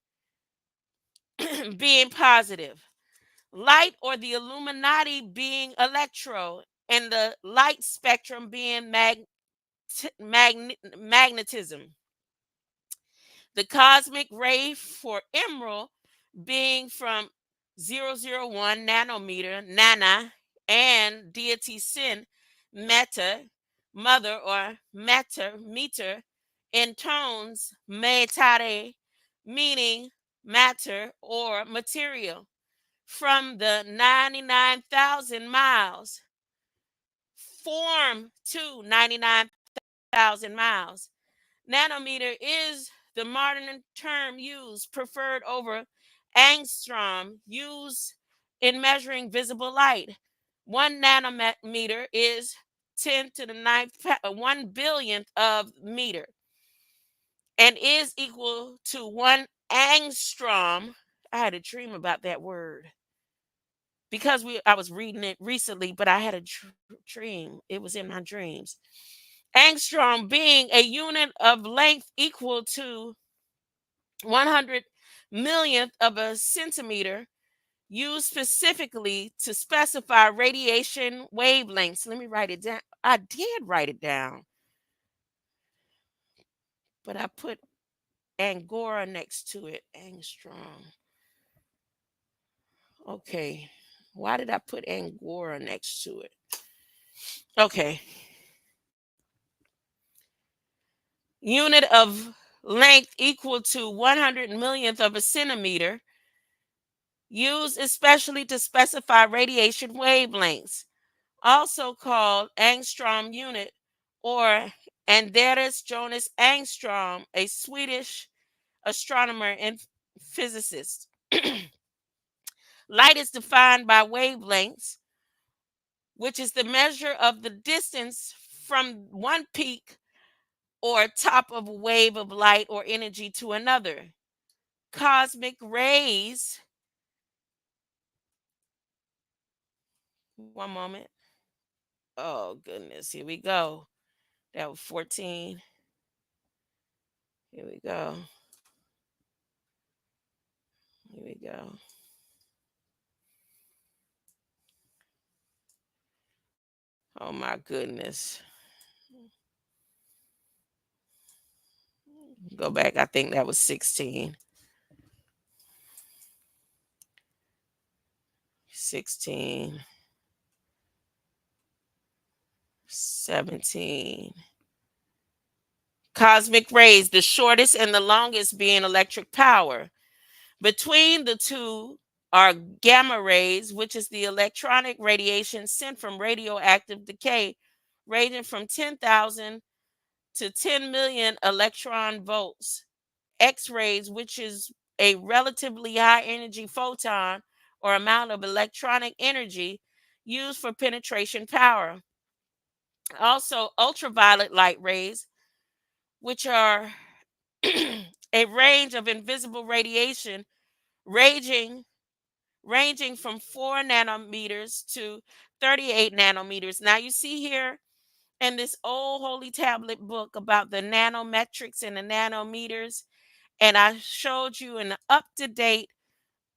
being positive. Light or the Illuminati being electro, and the light spectrum being magnetism. The cosmic ray for emerald being from 001 nanometer, nana, and deity sin, meta, mother, or matter, meter, in tones, metare, meaning matter or material, from the 99,000 miles, form to 99,000 miles. Nanometer is the modern term used, preferred over angstrom, used in measuring visible light. 1 nanometer is 10 to the ninth, 1 billionth of meter, and is equal to 1 angstrom. I had a dream about that word because I was reading it recently, but I had a dream. It was in my dreams. Angstrom being a unit of length equal to 100 millionth of a centimeter, used specifically to specify radiation wavelengths. Let me write it down. I did write it down, but I put Angora next to it. Angstrom. Okay. Why did I put Angora next to it? Okay. Unit of length equal to 100 millionth of a centimeter, used especially to specify radiation wavelengths, also called angstrom unit or Anders Jonas Angstrom, a Swedish astronomer and physicist. Light is defined by wavelengths, which is the measure of the distance from one peak or top of a wave of light or energy to another. Cosmic rays, one moment. Oh, goodness. Here we go. That was 14. Here we go. Here we go. Oh, my goodness. Go back. I think that was 16. 16. 17. Cosmic rays, the shortest and the longest being electric power. Between the two are gamma rays, which is the electronic radiation sent from radioactive decay, ranging from 10,000 to 10 million electron volts. X rays, which is a relatively high energy photon or amount of electronic energy used for penetration power. Also, ultraviolet light rays, which are a range of invisible radiation ranging from 4 nanometers to 38 nanometers. Now you see here in this old holy tablet book about the nanometrics and the nanometers, and I showed you an up to date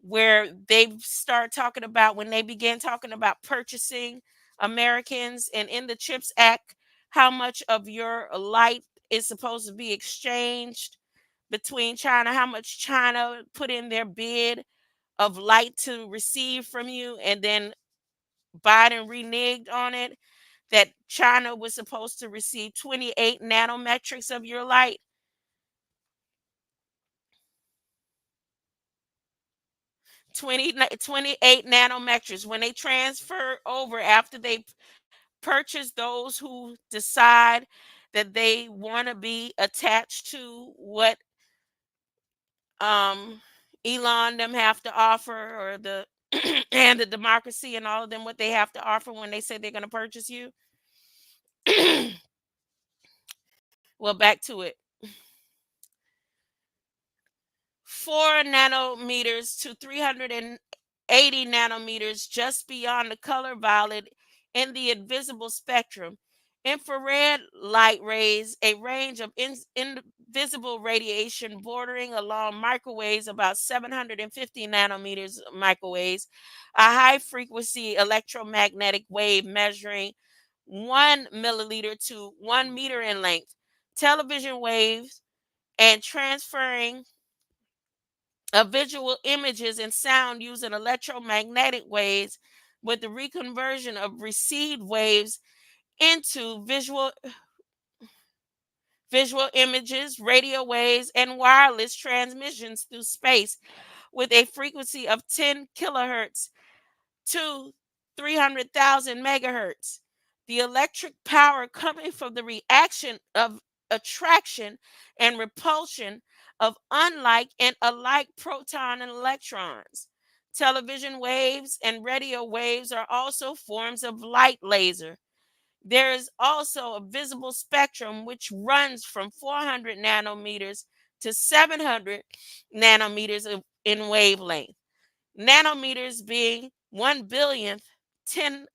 where they start talking about when they began talking about purchasing Americans and in the CHIPS Act, how much of your light is supposed to be exchanged between China, how much China put in their bid of light to receive from you, and then Biden reneged on it that China was supposed to receive 28 nanometrics of your light. 28 nanometrics. When they transfer over after they purchase those who decide that they want to be attached to what um Elon them have to offer, or the and the democracy and all of them what they have to offer when they say they're going to purchase you. Well, back to it. 4 nanometers to 380 nanometers just beyond the color violet in the invisible spectrum. Infrared light rays, a range of invisible radiation bordering along microwaves about 750 nanometers microwaves, a high frequency electromagnetic wave measuring 1 milliliter to 1 meter in length, television waves, and transferring of visual images and sound using electromagnetic waves with the reconversion of received waves into visual images, radio waves, and wireless transmissions through space with a frequency of 10 kilohertz to 300,000 megahertz. The electric power coming from the reaction of attraction and repulsion of unlike and alike proton and electrons. Television waves and radio waves are also forms of light laser. There is also a visible spectrum which runs from 400 nanometers to 700 nanometers in wavelength. Nanometers being 1 billionth, 10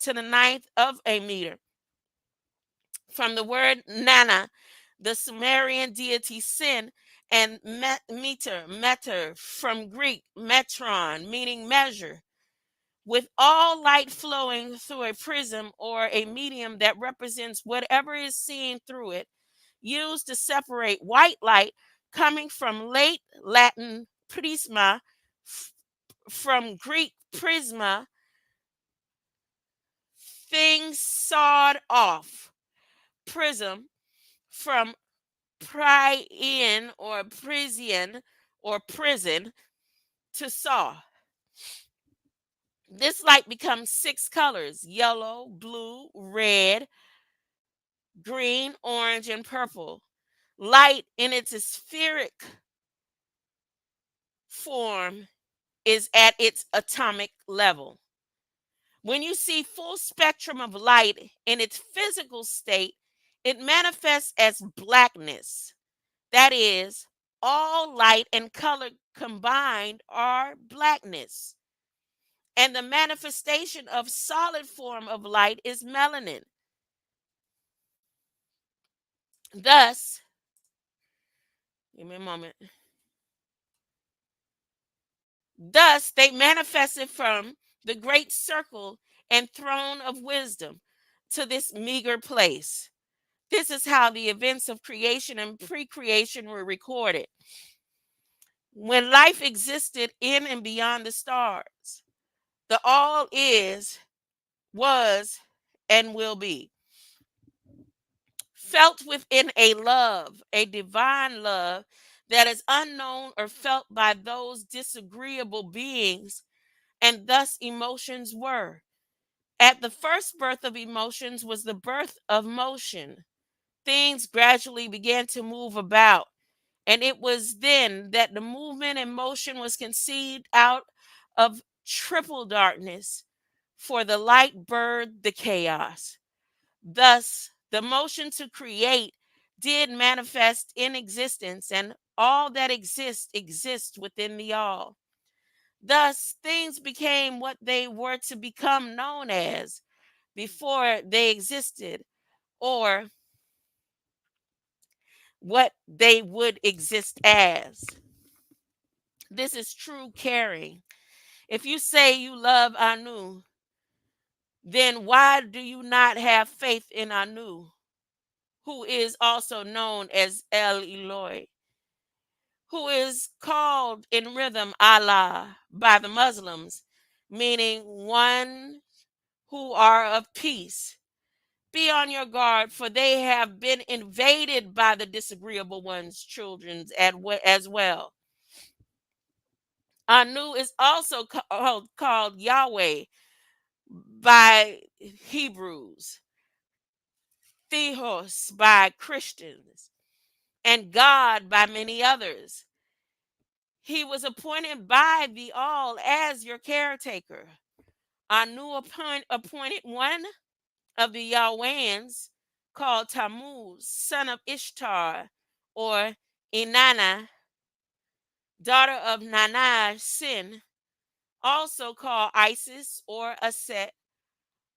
to the ninth of a meter. From the word nana, the Sumerian deity Sin, and meter from Greek metron, meaning measure, with all light flowing through a prism or a medium that represents whatever is seen through it, used to separate white light coming from late Latin prisma, f- from Greek prisma, things sawed off, prism from prien or prisian or prison to saw. This light becomes six colors: yellow, blue, red, green, orange, and purple. Light in its spheric form is at its atomic level. When you see full spectrum of light in its physical state, it manifests as blackness. That is, all light and color combined are blackness. And the manifestation of solid form of light is melanin. Thus, give me a moment. Thus, they manifested from the great circle and throne of wisdom to this meager place. This is how the events of creation and pre creation were recorded. When life existed in and beyond the stars, the all is, was, and will be. Felt within a love, a divine love that is unknown or felt by those disagreeable beings, and thus emotions were. At the first birth of emotions was the birth of motion. Things gradually began to move about, and it was then that the movement and motion was conceived out of triple darkness, for the light birthed the chaos. Thus, the motion to create did manifest in existence, and all that exists within the all. Thus, things became what they were to become known as before they existed, or what they would exist as. This is true caring. If you say you love Anu, then why do you not have faith in Anu, who is also known as El Eloi, who is called in rhythm Allah by the Muslims, meaning one who are of peace? Be on your guard, for they have been invaded by the disagreeable ones, children as well. Anu is also called Yahweh by Hebrews, Theos by Christians, and God by many others. He was appointed by the all as your caretaker. Anu appointed one of the Yahwehans called Tammuz, son of Ishtar, or Inanna, daughter of Nanai Sin, also called Isis or Aset,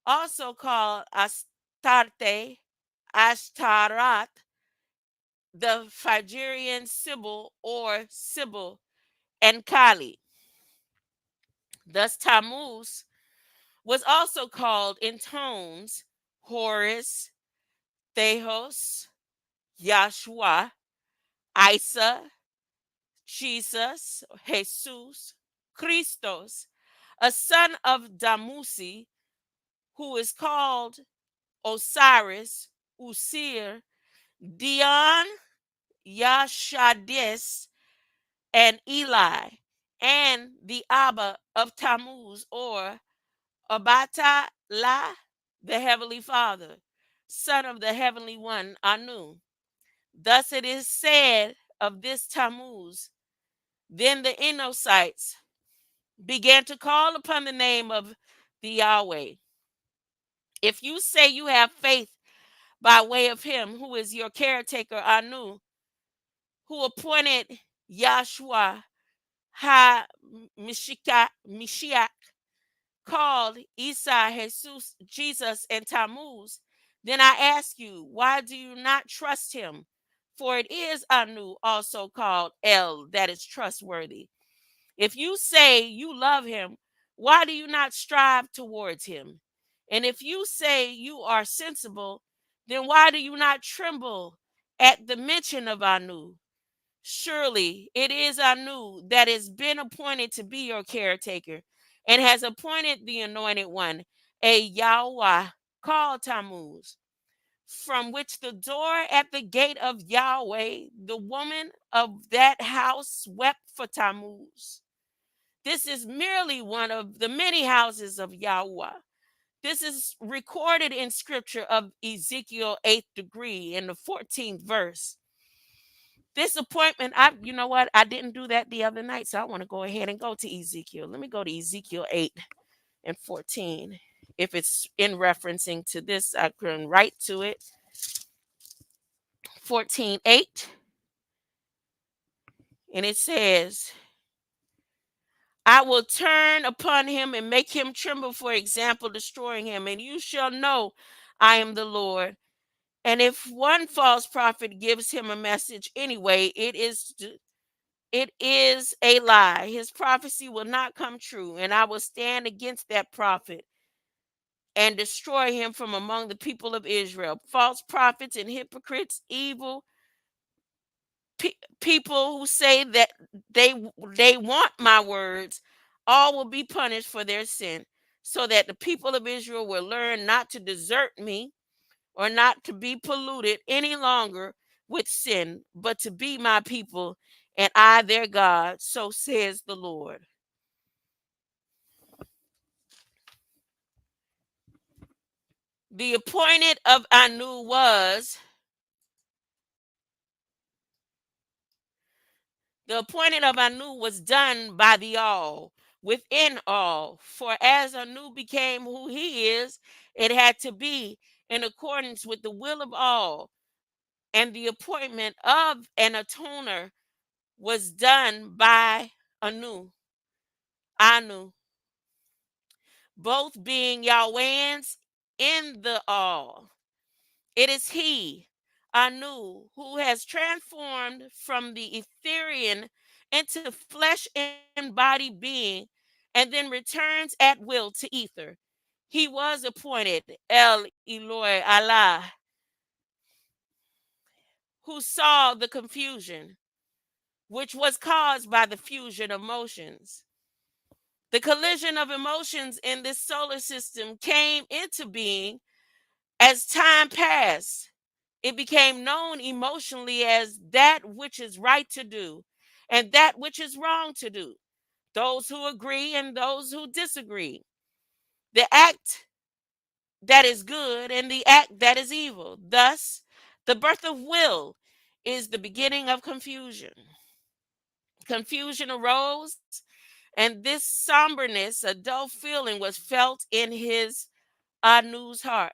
also called Astarte, Ashtaroth, the Phrygian Sibyl or Sibyl, and Kali. Thus, Tammuz was also called in tones Horus, Theos, Yahshua, Isa, Jesus, Jesus, Christos, a son of Damusi, who is called Osiris, Usir, Dion, Yashadis, and Eli, and the Abba of Tammuz, or Abata La, the Heavenly Father, son of the Heavenly One, Anu. Thus it is said of this Tammuz. Then the Enosites began to call upon the name of the Yahweh. If you say you have faith by way of him who is your caretaker, Anu, who appointed Yahshua Ha Mashiach, called Isa, Jesus, Jesus, and Tammuz, then I ask you, why do you not trust him? For it is Anu, also called El, that is trustworthy. If you say you love him, why do you not strive towards him? And if you say you are sensible, then why do you not tremble at the mention of Anu? Surely it is Anu that has been appointed to be your caretaker and has appointed the anointed one, a Yahweh called Tammuz, from which the door at the gate of Yahweh, the woman of that house wept for Tammuz. This is merely one of the many houses of Yahweh. This is recorded in scripture of Ezekiel 8th degree in the 14th verse. This appointment, you know what? I didn't do that the other night, so I want to go ahead and go to Ezekiel. Let me go to Ezekiel 8 and 14. If it's in referencing to this, I can write to it. 14:8. And it says, I will turn upon him and make him tremble, for example, destroying him, and you shall know I am the Lord. And if one false prophet gives him a message anyway, it is a lie. His prophecy will not come true, and I will stand against that prophet and destroy him from among the people of Israel. False prophets and hypocrites, evil people who say that they want my words, all will be punished for their sin, so that the people of Israel will learn not to desert me or not to be polluted any longer with sin, but to be my people and I their God, so says the Lord. The appointed of Anu was The appointing of Anu was done by the all, within all. For as Anu became who he is, it had to be in accordance with the will of all. And the appointment of an atoner was done by Anu, both being Yahwehans in the all. It is he, Anu, who has transformed from the Etherean into flesh and body being, and then returns at will to ether. He was appointed El Eloi Allah, who saw the confusion, which was caused by the fusion of motions. The collision of emotions in this solar system came into being as time passed. It became known emotionally as that which is right to do and that which is wrong to do. Those who agree and those who disagree. The act that is good and the act that is evil. Thus, the birth of will is the beginning of confusion. Confusion arose, and this somberness, a dull feeling, was felt in his Anu's heart.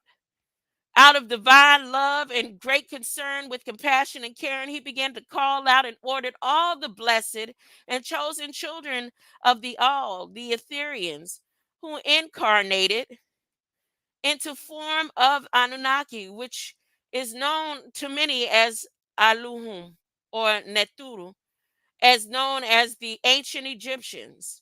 Out of divine love and great concern with compassion and caring, he began to call out and ordered all the blessed and chosen children of the all, the Ethereans, who incarnated into form of Anunnaki, which is known to many as ELOOOOON or Neturu, as known as the ancient Egyptians.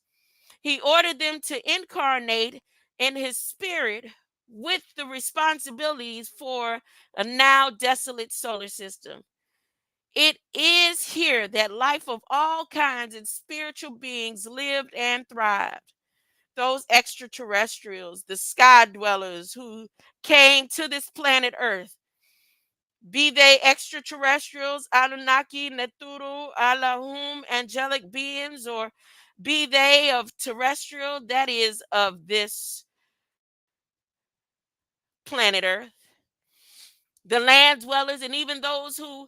He ordered them to incarnate in his spirit with the responsibilities for a now desolate solar system. It is here that life of all kinds and spiritual beings lived and thrived. Those extraterrestrials, the sky dwellers who came to this planet Earth, be they extraterrestrials, Anunnaki, Neturu, Allahum, angelic beings, or be they of terrestrial, that is, of this planet Earth, the land dwellers, and even those who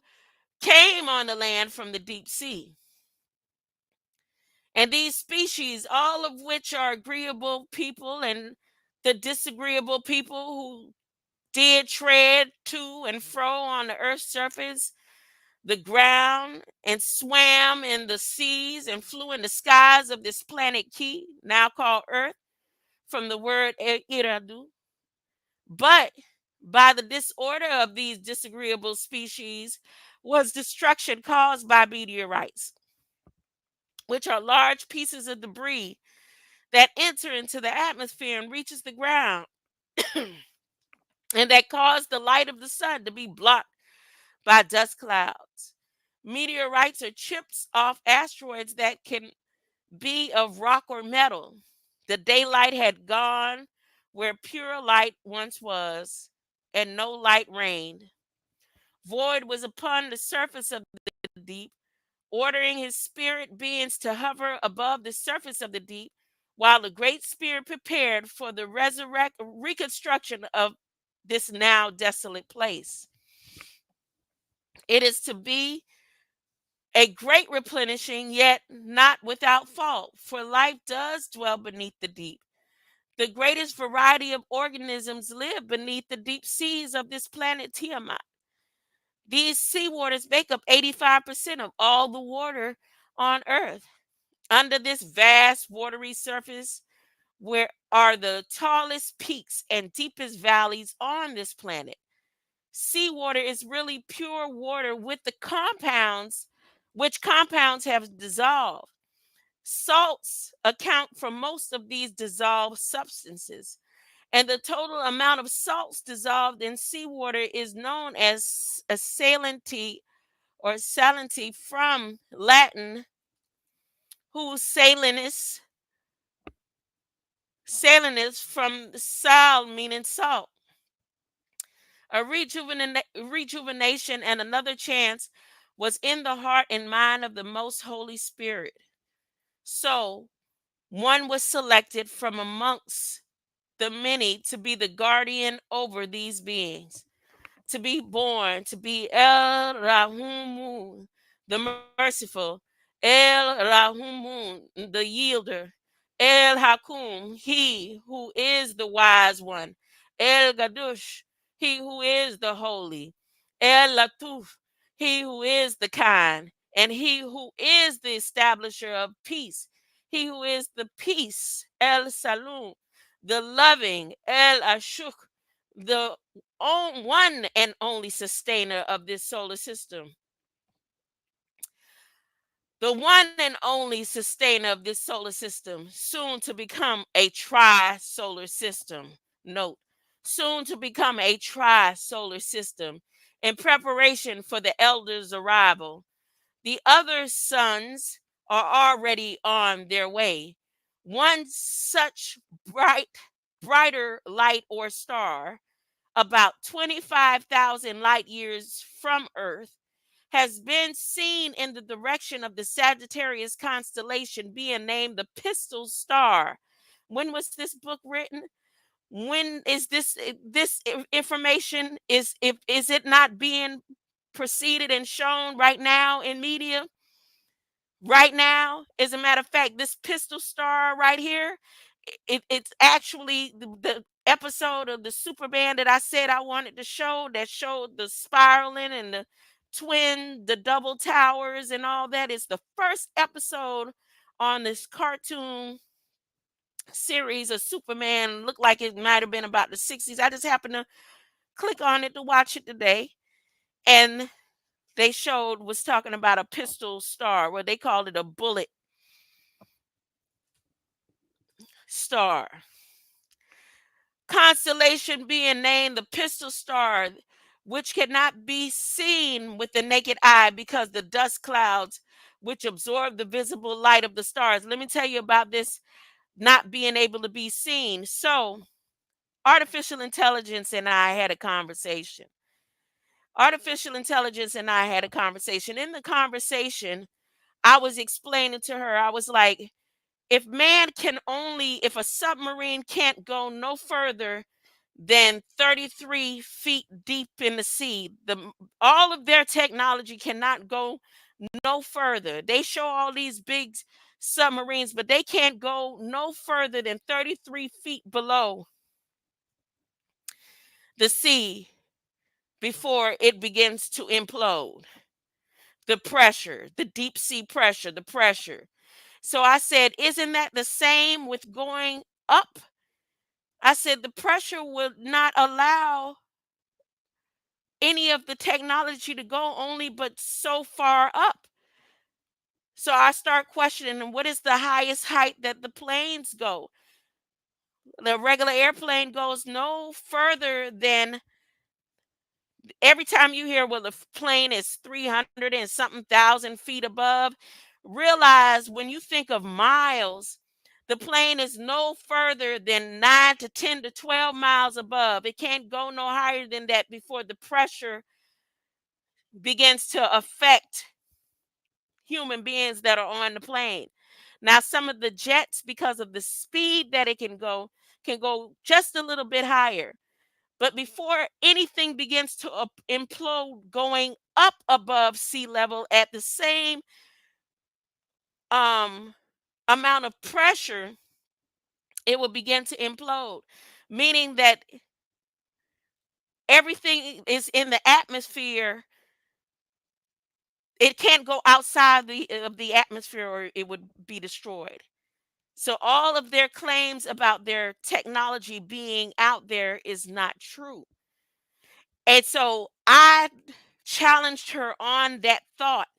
came on the land from the deep sea. And these species, all of which are agreeable people and the disagreeable people who did tread to and fro on the earth's surface, the ground, and swam in the seas and flew in the skies of this planet Ki, now called Earth, from the word Iradu. But By the disorder of these disagreeable species was destruction caused by meteorites, which are large pieces of debris that enter into the atmosphere and reaches the ground, and that cause the light of the sun to be blocked by dust clouds. Meteorites are chips off asteroids that can be of rock or metal. The daylight had gone where pure light once was, and no light reigned. Void was upon the surface of the deep, ordering his spirit beings to hover above the surface of the deep, while the Great Spirit prepared for the reconstruction of this now desolate place. It is to be a great replenishing, yet not without fault, for life does dwell beneath the deep. The greatest variety of organisms live beneath the deep seas of this planet Tiamat. These seawaters make up 85% of all the water on Earth. Under this vast watery surface, where are the tallest peaks and deepest valleys on this planet. Seawater is really pure water with the compounds, which compounds have dissolved. Salts account for most of these dissolved substances, and the total amount of salts dissolved in seawater is known as a salinity or salinity from Latin, whose salinus from sal meaning salt. A rejuvenation and another chance was in the heart and mind of the most Holy Spirit. So one was selected from amongst the many to be the guardian over these beings, to be born, to be El Rahumun, the merciful, El Rahumun, the yielder, El Hakum, he who is the wise one, El Gadush, he who is the holy, El Latuf, he who is the kind, and he who is the establisher of peace, he who is the peace, El Salum, the loving, El Ashuk, the one and only sustainer of this solar system. The one and only sustainer of this solar system, soon to become a tri-solar system. Note, soon to become a tri-solar system in preparation for the elders' arrival. The other suns are already on their way. One such brighter light or star, about 25,000 light years from Earth, has been seen in the direction of the Sagittarius constellation, being named the Pistol Star. When was this book written? When is this information is it not being preceded and shown right now in media? Right now, as a matter of fact, this Pistol Star right here, it's actually the episode of the Superman that I said I wanted to show, that showed the spiraling and the double towers and all that. Is the first episode on this cartoon series of Superman. Looked like it might have been about the 60s. I just happened to click on it to watch it today, and they showed was talking about a pistol star, where they called it a bullet star. Constellation being named the Pistol Star, which cannot be seen with the naked eye because the dust clouds which absorb the visible light of the stars. Let me tell you about this not being able to be seen. So, artificial intelligence and I had a conversation. Artificial intelligence and I had a conversation. In the conversation, I was explaining to her, I was like, if a submarine can't go no further than 33 feet deep in the sea, all of their technology cannot go no further. They show all these big submarines, but they can't go no further than 33 feet below the sea before it begins to implode. The pressure, the deep sea pressure, the pressure. So I said, isn't that the same with going up? I said, the pressure would not allow any of the technology to go only but so far up. So I start questioning what is the highest height that the planes go. The regular airplane goes no further than, every time you hear, well, the plane is 300 and something thousand feet above, realize when you think of miles, the plane is no further than 9 to 10 to 12 miles above. It can't go no higher than that before the pressure begins to affect human beings that are on the plane. Now, some of the jets, because of the speed that it can go just a little bit higher. But before anything begins to implode going up above sea level at the same um, amount of pressure, it will begin to implode, meaning that everything is in the atmosphere. It can't go outside of the atmosphere or it would be destroyed. So all of their claims about their technology being out there is not true. And so I challenged her on that thought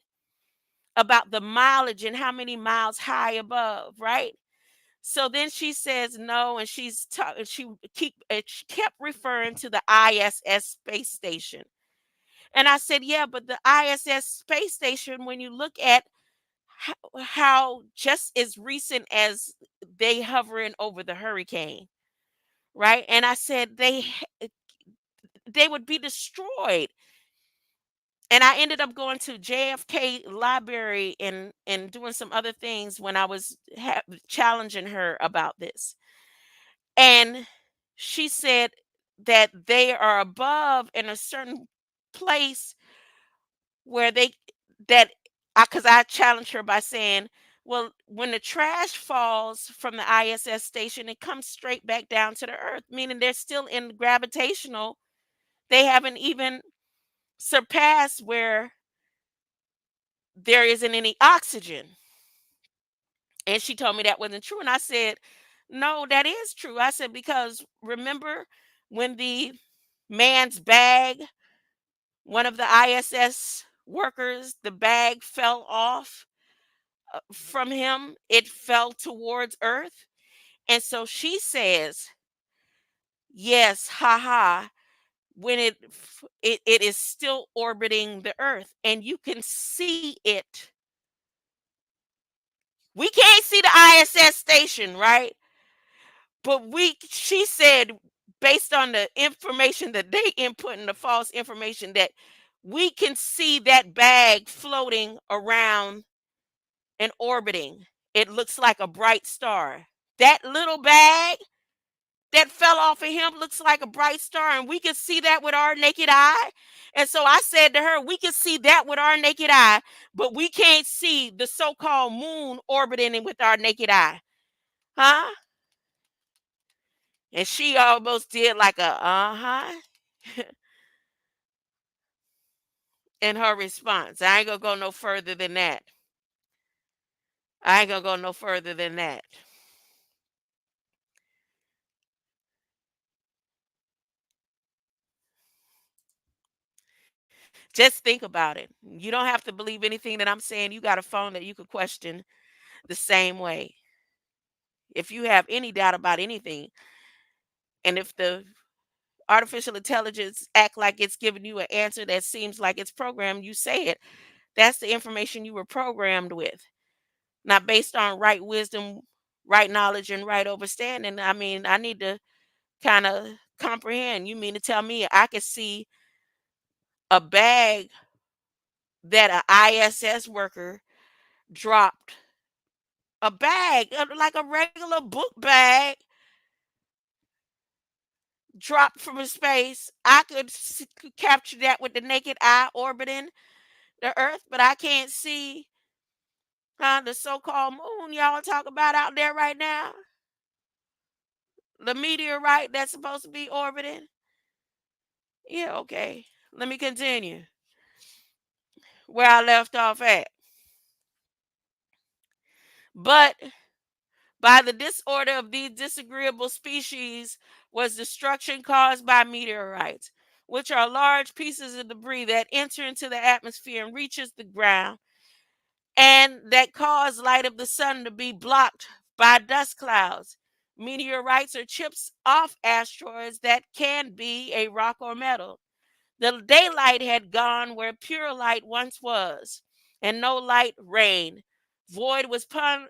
about the mileage and how many miles high above, right? So then she says no, and she kept referring to the ISS space station. And I said, yeah, but the ISS space station, when you look at how just as recent as they hovering over the hurricane, right? And I said they would be destroyed. And I ended up going to JFK library and doing some other things when I was challenging her about this. And she said that they are above in a certain place where they that because I challenged her by saying, well, when the trash falls from the ISS station, it comes straight back down to the earth, meaning they're still in gravitational. They haven't even surpassed where there isn't any oxygen. And she told me that wasn't true. And I said, no, that is true. I said, because remember when the man's bag, one of the ISS workers, the bag fell off from him, it fell towards Earth. And so she says, yes, haha, when it is still orbiting the Earth and you can see it. We can't see the ISS station, right? But she said, based on the information that they input and the false information, that we can see that bag floating around and orbiting. It looks like a bright star. That little bag that fell off of him looks like a bright star, and we can see that with our naked eye. And so I said to her, we can see that with our naked eye, but we can't see the so-called moon orbiting with our naked eye. Huh? And she almost did like a in her response. I ain't gonna go no further than that. I ain't gonna go no further than that. Just think about it. You don't have to believe anything that I'm saying. You got a phone that you could question the same way. If you have any doubt about anything, and if the artificial intelligence act like it's giving you an answer that seems like it's programmed, you say it. That's the information you were programmed with. Not based on right wisdom, right knowledge, and right understanding. I mean, I need to kind of comprehend. You mean to tell me I could see a bag that a ISS worker dropped, a bag like a regular book bag dropped from space? I could capture that with the naked eye orbiting the Earth, but I can't see the so-called moon y'all talk about out there right now. The meteorite that's supposed to be orbiting. Yeah, okay. Let me continue where I left off at. But by the disorder of these disagreeable species was destruction caused by meteorites. which are large pieces of debris that enter into the atmosphere and reaches the ground, and that cause light of the sun to be blocked by dust clouds. Meteorites are chips off asteroids that can be a rock or metal. The daylight had gone where pure light once was, and no light reigned. Void was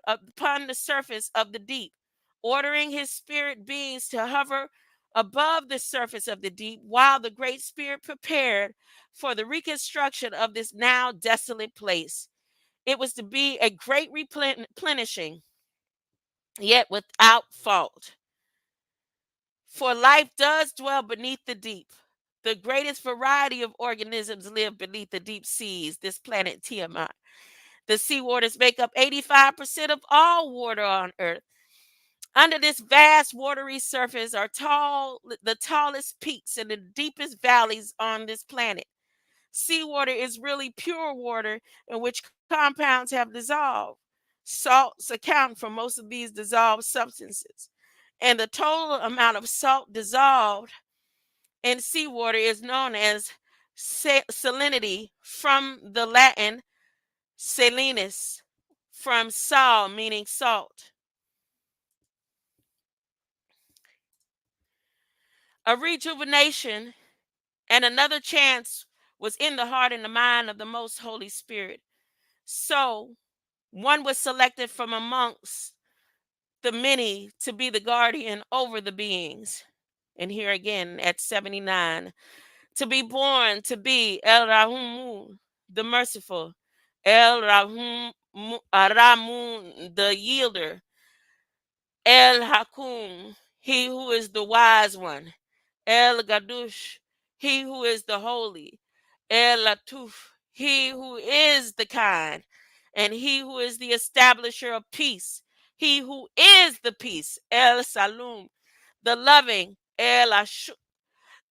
upon the surface of the deep, ordering his spirit beings to hover above the surface of the deep while the Great Spirit prepared for the reconstruction of this now desolate place. It was to be a great replenishing, yet without fault. For life does dwell beneath the deep. The greatest variety of organisms live beneath the deep seas, this planet Tiamat. The seawaters make up 85% of all water on Earth. Under this vast watery surface are the tallest peaks and the deepest valleys on this planet. Seawater is really pure water in which compounds have dissolved. Salts account for most of these dissolved substances. And the total amount of salt dissolved in seawater is known as salinity, from the Latin salinus, from sal, meaning salt. A rejuvenation and another chance was in the heart and the mind of the most Holy Spirit. So one was selected from amongst the many to be the guardian over the beings. And here again at 79, to be born to be El Rahumu, the merciful, El Rahum Aramun, the yielder, El Hakum, he who is the wise one, El Gadush, he who is the holy, El Latuf, he who is the kind, and he who is the establisher of peace, he who is the peace, El Salum, the loving, El Ashu,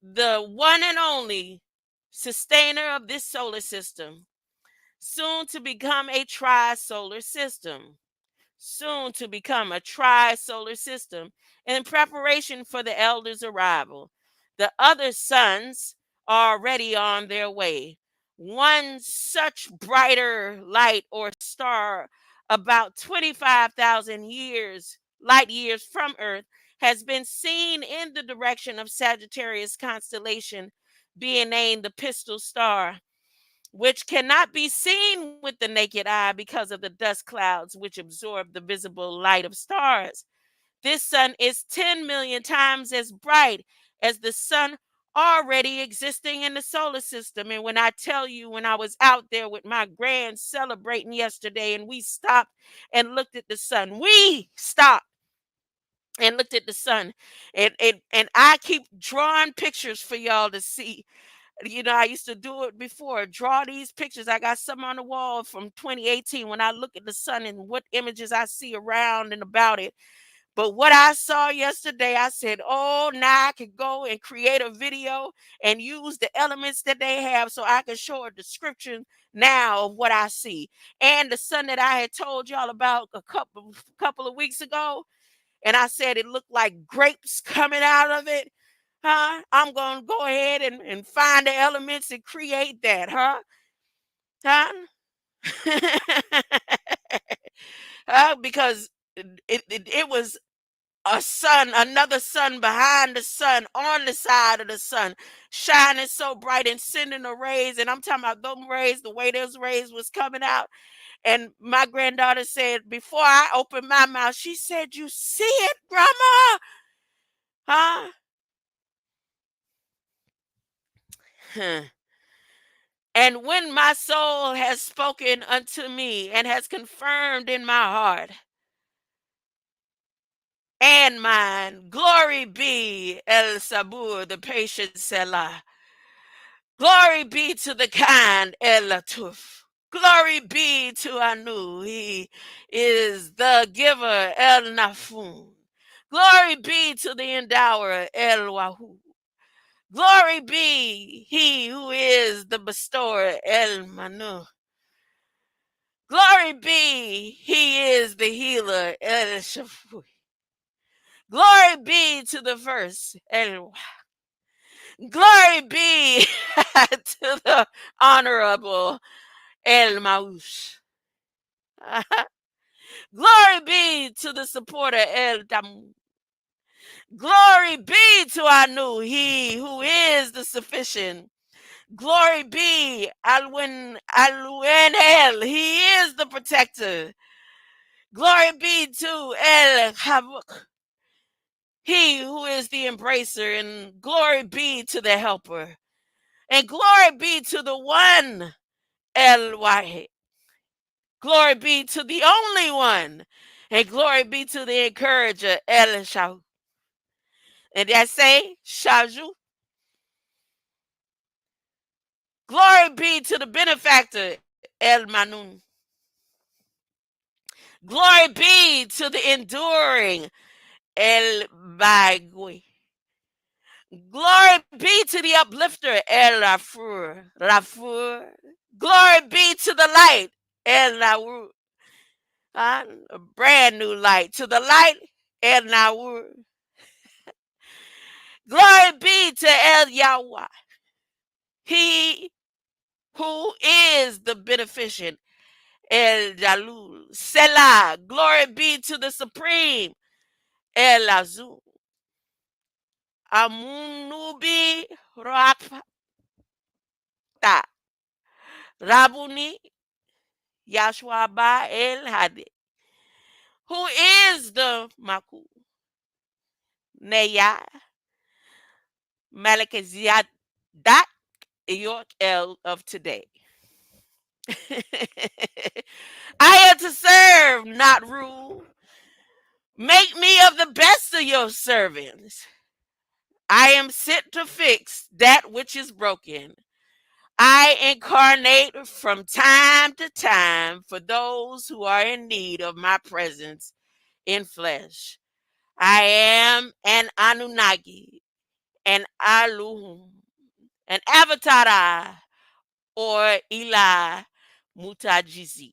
the one and only sustainer of this solar system, soon to become a tri-solar system. Soon to become a tri-solar system in preparation for the elders' arrival. The other suns are already on their way. One such brighter light or star, about 25,000 light years from Earth, has been seen in the direction of Sagittarius constellation, being named the Pistol Star, which cannot be seen with the naked eye because of the dust clouds which absorb the visible light of stars. This sun is 10 million times as bright as the sun already existing in the solar system. And when I tell you, when I was out there with my grand celebrating yesterday and we stopped and looked at the sun, we stopped and looked at the sun, and I keep drawing pictures for y'all to see. I used to do it before. Draw these pictures. I got some on the wall from 2018 when I look at the sun and what images I see around and about it. But what I saw yesterday, I said, oh, now I could go and create a video and use the elements that they have so I can show a description now of what I see. And the sun that I had told y'all about a couple of weeks ago, and I said it looked like grapes coming out of it. Huh? I'm going to go ahead and find the elements and create that, huh? Huh? Because it was a sun, another sun behind the sun, on the side of the sun, shining so bright and sending the rays. And I'm talking about those rays, the way those rays was coming out. And my granddaughter said, before I opened my mouth, she said, "You see it, Grandma?" Huh? And when my soul has spoken unto me and has confirmed in my heart and mine, glory be El Sabur, the patient Selah. Glory be to the kind El Latuf. Glory be to Anu. He is the giver El Nafun. Glory be to the endower El Wahu. Glory be he who is the bestower El Manu. Glory be he is the healer El Shafu. Glory be to the first El. Glory be to the honorable El Maush. Glory be to the supporter El Damu. Glory be to Anu, he who is the sufficient. Glory be Alwen El, he is the protector. Glory be to El Havuk, he who is the embracer, and glory be to the helper. And glory be to the one El Wahid. Glory be to the only one. And glory be to the encourager El Shah. And I say, Shaju, glory be to the benefactor El Manun. Glory be to the enduring El Bagui. Glory be to the uplifter El Rafur. Rafur. Glory be to the light El Nawur. A brand new light. To the light El Nawur. Glory be to El Yahweh. He who is the beneficent El Jalul. Selah. Glory be to the supreme El Azul. Amunubi Rakta. Rabuni Yashua Ba El Hadi. Who is the Maku? Neya Malakaziadat York El of today. I am to serve, not rule. Make me of the best of your servants. I am sent to fix that which is broken. I incarnate from time to time for those who are in need of my presence in flesh. I am an Anunnaki, an Elohooooon, an Avatar, or Eli Mutajizi,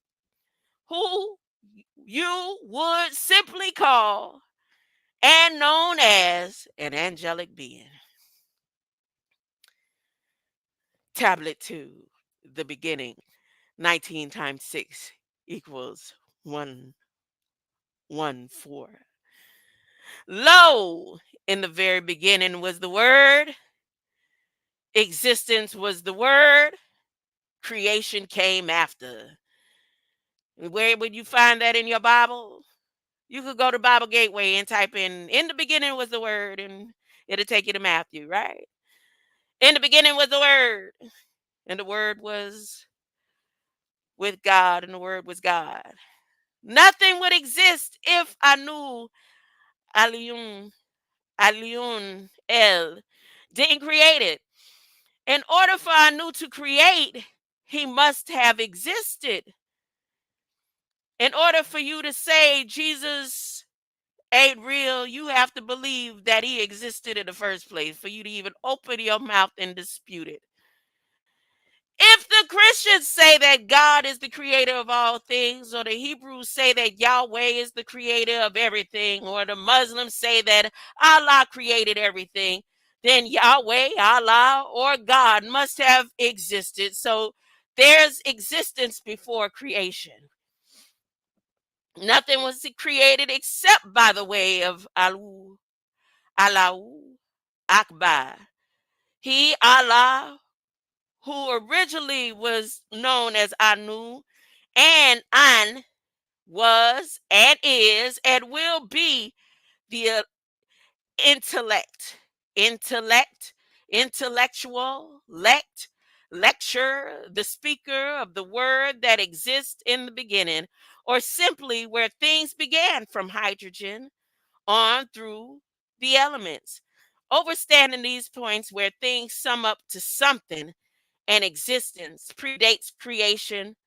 who you would simply call and known as an angelic being. Tablet 2, the beginning. 19 times 6 equals 114. Lo, in the very beginning was the word, existence was the word, creation came after. Where would you find that in your Bible? You could go to Bible Gateway and type in the beginning was the word, and it'll take you to Matthew, right? In the beginning was the word, and the word was with God, and the word was God. Nothing would exist if Anu Aliyun Aliyun El didn't create it. In order for Anu to create, he must have existed. In order for you to say Jesus ain't real, you have to believe that he existed in the first place for you to even open your mouth and dispute it. If the Christians say that God is the creator of all things, or the Hebrews say that Yahweh is the creator of everything, or the Muslims say that Allah created everything, then Yahweh, Allah, or God must have existed. So there's existence before creation. Nothing was created except by the way of Allahu Akbar. He, Allah, who originally was known as Anu, and An was and is and will be the intellect, intellect, intellectual, lecture, the speaker of the word that exists in the beginning, or simply where things began from hydrogen on through the elements. Overstanding these points where things sum up to something and existence predates creation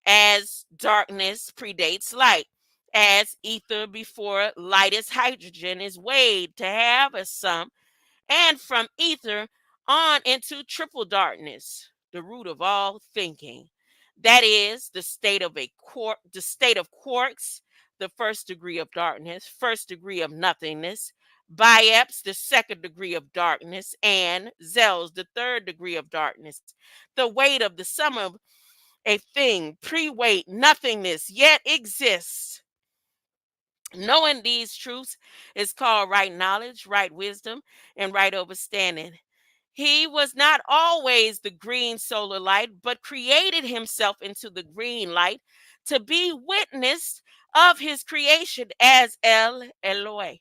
as darkness predates light, as ether before lightest hydrogen is weighed to have a sum, and from ether on into triple darkness, the root of all thinking. That is the state of the state of quarks, the first degree of darkness, first degree of nothingness, Bieps, the second degree of darkness, and Zels, the third degree of darkness. The weight of the sum of a thing, pre-weight, nothingness, yet exists. Knowing these truths is called right knowledge, right wisdom, and right understanding. He was not always the green solar light, but created himself into the green light to be witness of his creation as El Eloi,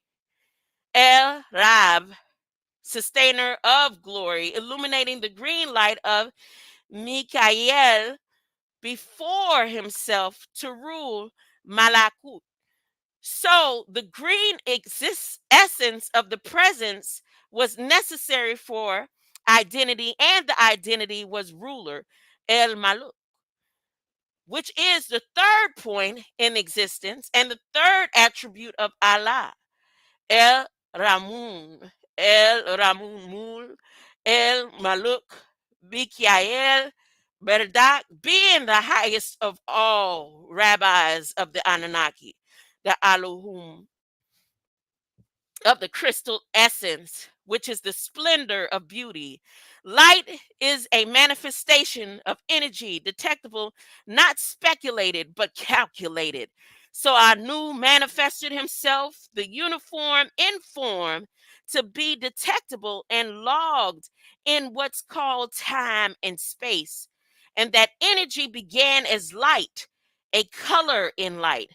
El Rab, sustainer of glory, illuminating the green light of Mikael before himself to rule Malakut. So the green essence of the presence was necessary for identity, and the identity was ruler, El Maluk, which is the third point in existence and the third attribute of Allah, El Ramun, El Ramun, El Maluk, Bikael, Berdak, being the highest of all rabbis of the Anunnaki, the Elohim of the crystal essence, which is the splendor of beauty. Light is a manifestation of energy, detectable, not speculated, but calculated. So Anu manifested himself, the uniform in form, to be detectable and logged in what's called time and space. And that energy began as light, a color in light,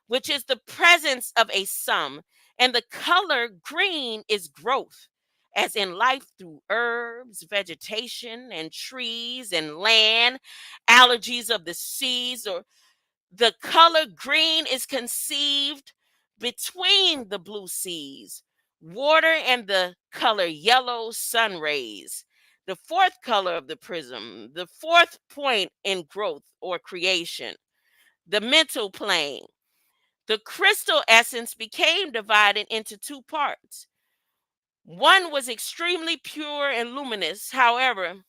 which is the presence of a sum, and the color green is growth, as in life through herbs, vegetation, and trees and land, allergies of the seas, or the color green is conceived between the blue seas, water, and the color yellow sun rays. The fourth color of the prism, the fourth point in growth or creation, the mental plane. The crystal essence became divided into two parts. One was extremely pure and luminous, however,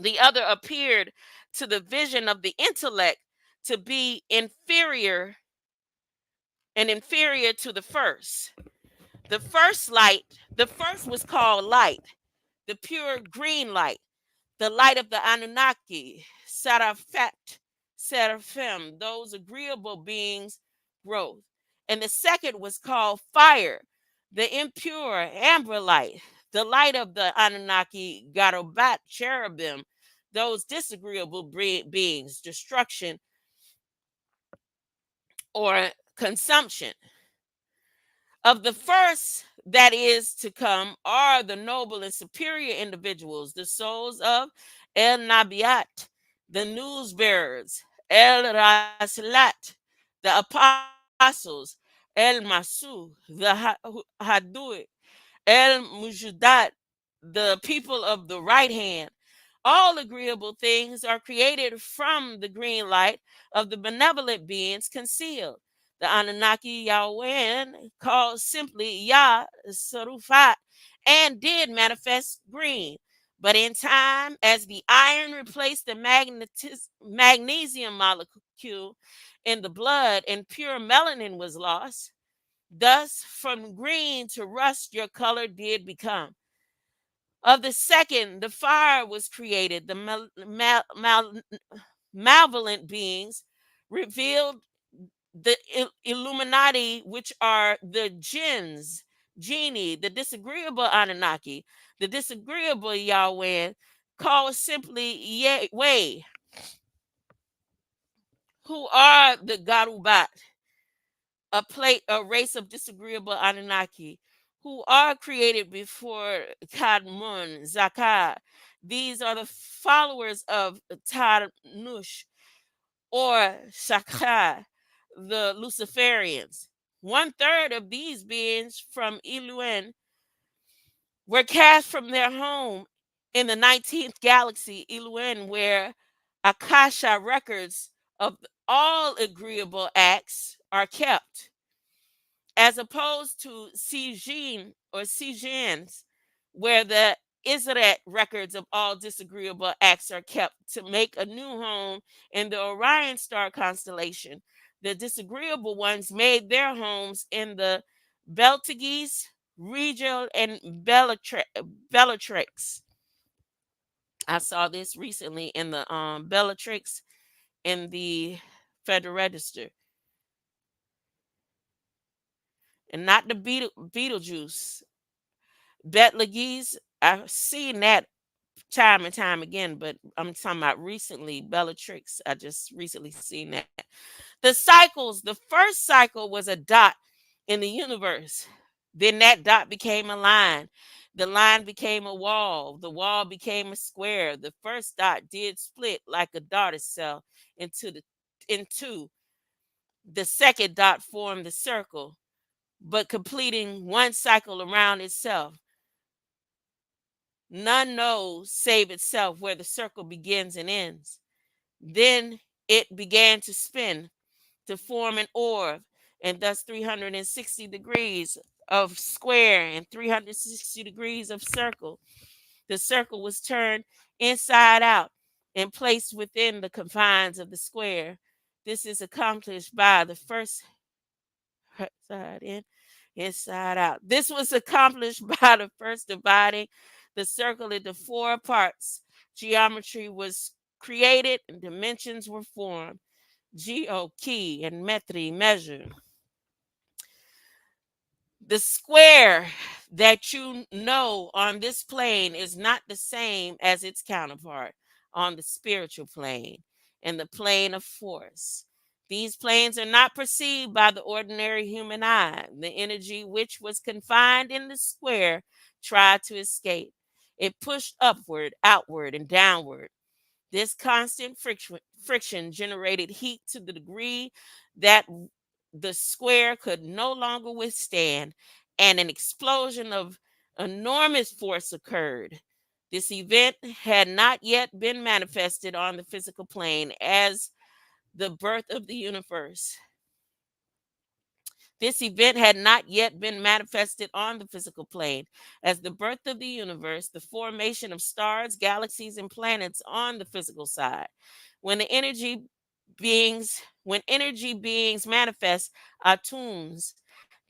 the other appeared to the vision of the intellect to be inferior to the first. The first light, the first was called light, the pure green light, the light of the Anunnaki, Sarafat, Seraphim, those agreeable beings, growth. And the second was called fire, the impure amber light, the light of the Anunnaki, Garobat, cherubim, those disagreeable beings, destruction or consumption. Of the first that is to come are the noble and superior individuals, the souls of El Nabiat, the news bearers, El Raslat, the apostles, El Masu, the Hadui, El Mujudat, the people of the right hand. All agreeable things are created from the green light of the benevolent beings concealed. The Anunnaki Yahweh, called simply Yah Sarufat, and did manifest green. But in time, as the iron replaced the magnesium molecule in the blood and pure melanin was lost, thus from green to rust your color did become. Of the second, the fire was created. The malevolent beings revealed the Illuminati, which are the jinns, genie, the disagreeable Anunnaki, the disagreeable Yahweh, called simply Yahweh, who are the Garubat, a race of disagreeable Anunnaki, who are created before Kadmun, Zakar. These are the followers of Tarnush or Shakar, the Luciferians. One third of these beings from ELOOOON were cast from their home in the 19th galaxy, ELOOOON, where Akasha records of all agreeable acts are kept, as opposed to Sijin or Sijins, where the Israel records of all disagreeable acts are kept to make a new home in the Orion star constellation. The disagreeable ones made their homes in the Beltages, Regal and Bellatrix. I saw this recently in the Bellatrix in the Federal Register, and not the Beetlejuice. Betelgeuse, I've seen that time and time again, but I'm talking about recently, Bellatrix. I just recently seen that. The cycles, the first cycle was a dot in the universe. Then that dot became a line. The line became a wall. The wall became a square. The first dot did split like a daughter cell into the second dot formed the circle, but completing one cycle around itself. None knows save itself where the circle begins and ends. Then it began to spin to form an orb, and thus 360 degrees of square and 360 degrees of circle. The circle was turned inside out and placed within the confines of the square. This is accomplished by the first side in, inside out. This was accomplished by the first dividing the circle into four parts. Geometry was created and dimensions were formed. Geo key and metri measure. The square that you know on this plane is not the same as its counterpart on the spiritual plane and the plane of force. These planes are not perceived by the ordinary human eye. The energy which was confined in the square tried to escape. It pushed upward, outward, and downward. This constant friction generated heat to the degree that the square could no longer withstand, and an explosion of enormous force occurred. This event had not yet been manifested on the physical plane as the birth of the universe. This event had not yet been manifested on the physical plane as the birth of the universe, the formation of stars, galaxies, and planets on the physical side. When the energy beings manifest atoms,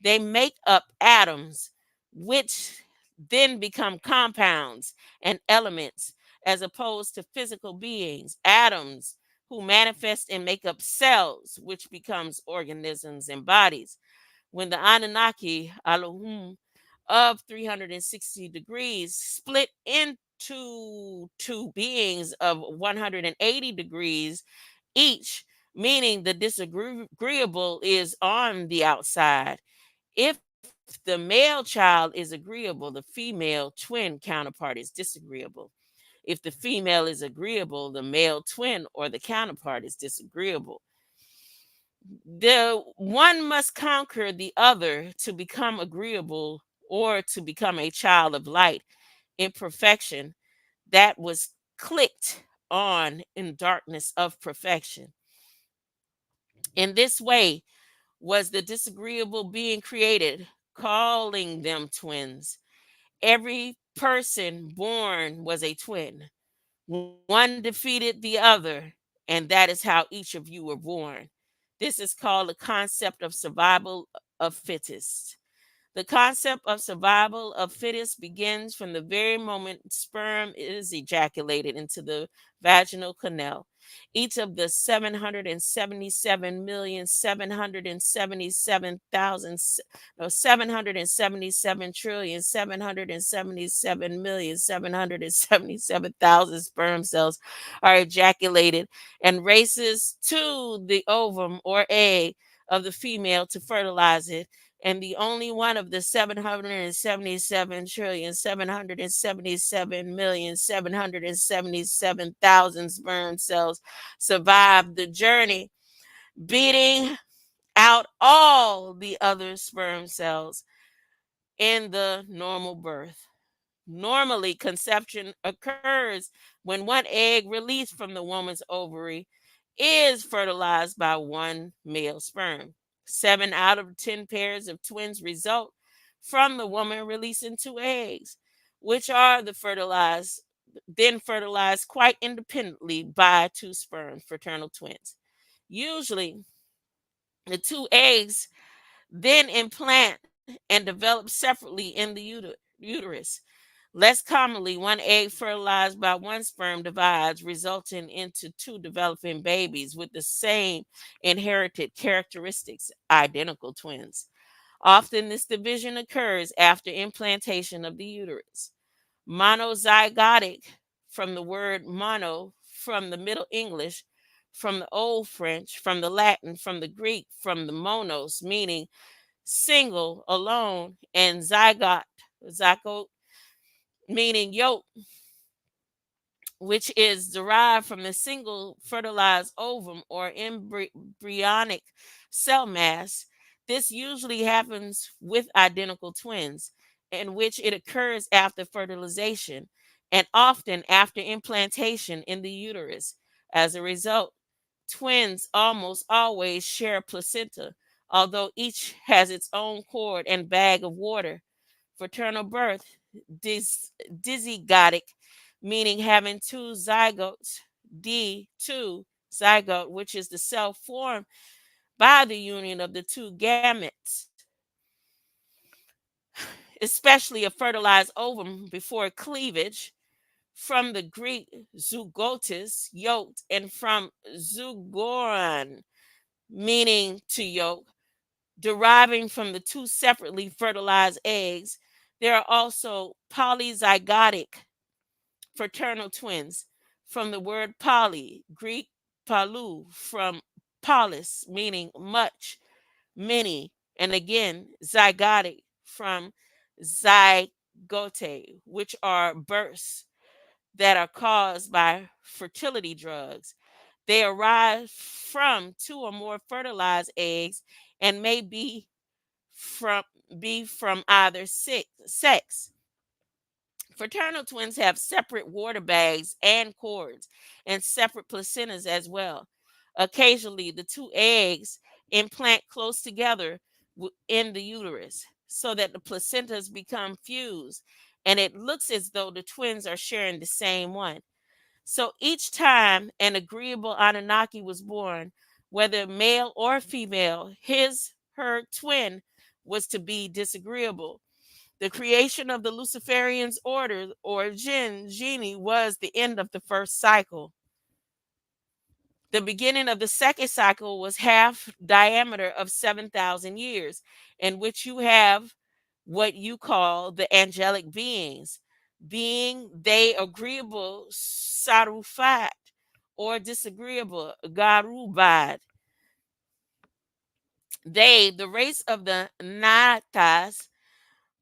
they make up atoms, which then become compounds and elements, as opposed to physical beings, atoms, who manifest and make up cells, which becomes organisms and bodies. When the Anunnaki, ELOOOOON, of 360 degrees split into two beings of 180 degrees each, meaning the disagreeable is on the outside. If the male child is agreeable, the female twin counterpart is disagreeable. If the female is agreeable, the male twin or the counterpart is disagreeable. The one must conquer the other to become agreeable or to become a child of light in perfection that was clicked on in darkness of perfection. In this way was the disagreeable being created, calling them twins. Every person born was a twin. One defeated the other, and that is how each of you were born. This is called the concept of survival of fittest. The concept of survival of fittest begins from the very moment sperm is ejaculated into the vaginal canal. Each of the 777,777,000, no, 777,777,777,000 sperm cells are ejaculated and races to the ovum or egg of the female to fertilize it, and the only one of the 777,777,777,000 sperm cells survived the journey, beating out all the other sperm cells in the normal birth. Normally, conception occurs when one egg released from the woman's ovary is fertilized by one male sperm. 7 out of 10 pairs of twins result from the woman releasing two eggs, which are then fertilized quite independently by two sperms, fraternal twins. Usually, the two eggs then implant and develop separately in the uterus. Less commonly, one egg fertilized by one sperm divides, resulting into two developing babies with the same inherited characteristics, identical twins. Often, this division occurs after implantation of the uterus. Monozygotic, from the word mono, from the Middle English, from the Old French, from the Latin, from the Greek, from the monos, meaning single, alone, and zygote, meaning yolk, which is derived from the single fertilized ovum or embryonic cell mass. This usually happens with identical twins, in which it occurs after fertilization and often after implantation in the uterus. As a result, twins almost always share a placenta, although each has its own cord and bag of water. Fraternal birth, dizygotic, meaning having two zygotes, D2 zygote, which is the cell formed by the union of the two gametes, especially a fertilized ovum before cleavage, from the Greek zygotis, yoked, and from zygoran, meaning to yoke, deriving from the two separately fertilized eggs. There are also polyzygotic fraternal twins, from the word poly, Greek palou, from polis, meaning much, many, and again zygotic from zygote, which are births that are caused by fertility drugs. They arise from two or more fertilized eggs and may from be from either sex. Fraternal twins have separate water bags and cords and separate placentas as well. Occasionally, the two eggs implant close together in the uterus so that the placentas become fused and it looks as though the twins are sharing the same one. So each time an agreeable Anunnaki was born, whether male or female, her twin was to be disagreeable. The creation of the Luciferians order or genie was the end of the first cycle. The beginning of the second cycle was half diameter of 7,000 years, in which you have what you call the angelic beings, being they agreeable sarufat or disagreeable garubad. They, the race of the natas,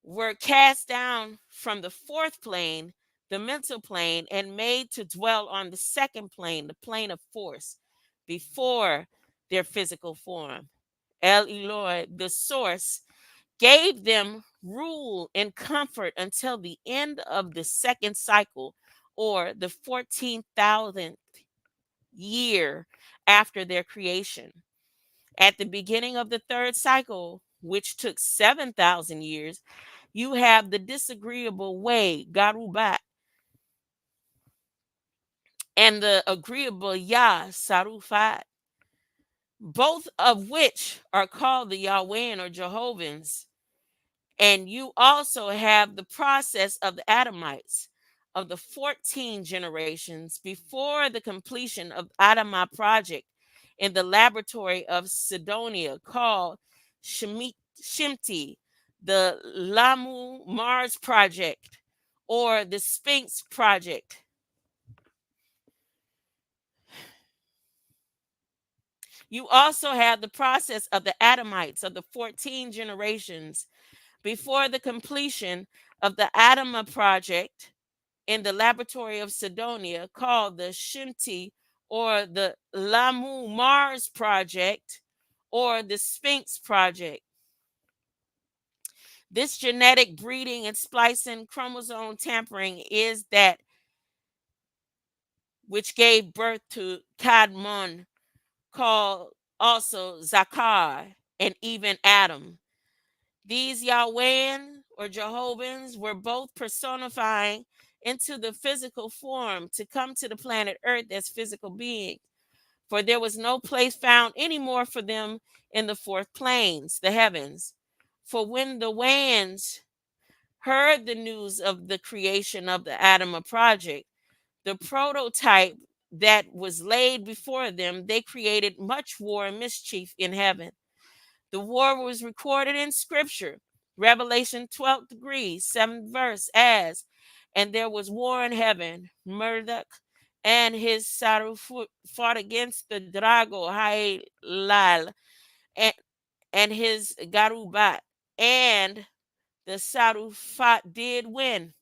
were cast down from the fourth plane, the mental plane, and made to dwell on the second plane, the plane of force, before their physical form. El Eloi, the source, gave them rule and comfort until the end of the second cycle, or the 14,000th year after their creation. At the beginning of the third cycle, which took 7,000 years, you have the disagreeable way, Garubat, and the agreeable Yah, Sarufat, both of which are called the Yahwehans or Jehovahans. And you also have the process of the Adamites of the 14 generations before the completion of Adamah project in the laboratory of Sidonia called Shimti, the Lamu Mars project, or the Sphinx project. You also have the process of the Adamites of the 14 generations before the completion of the Adamah project in the laboratory of Sidonia called the Shimti or the Lamu Mars project or the Sphinx project. This genetic breeding and splicing chromosome tampering is that which gave birth to Kadmon, called also Zakar, and even Adam. These Yahwehans or Jehovahans were both personifying into the physical form to come to the planet Earth as physical beings, for there was no place found anymore for them in the fourth planes, the heavens. For when the Wayans heard the news of the creation of the Adama Project, the prototype that was laid before them, they created much war and mischief in heaven. The war was recorded in scripture. Revelation 12th degree, 7th verse, as, and there was war in heaven. Murdoch and his saru fought against the Drago Hailal and, and his Garubat, and the Sarufat did win.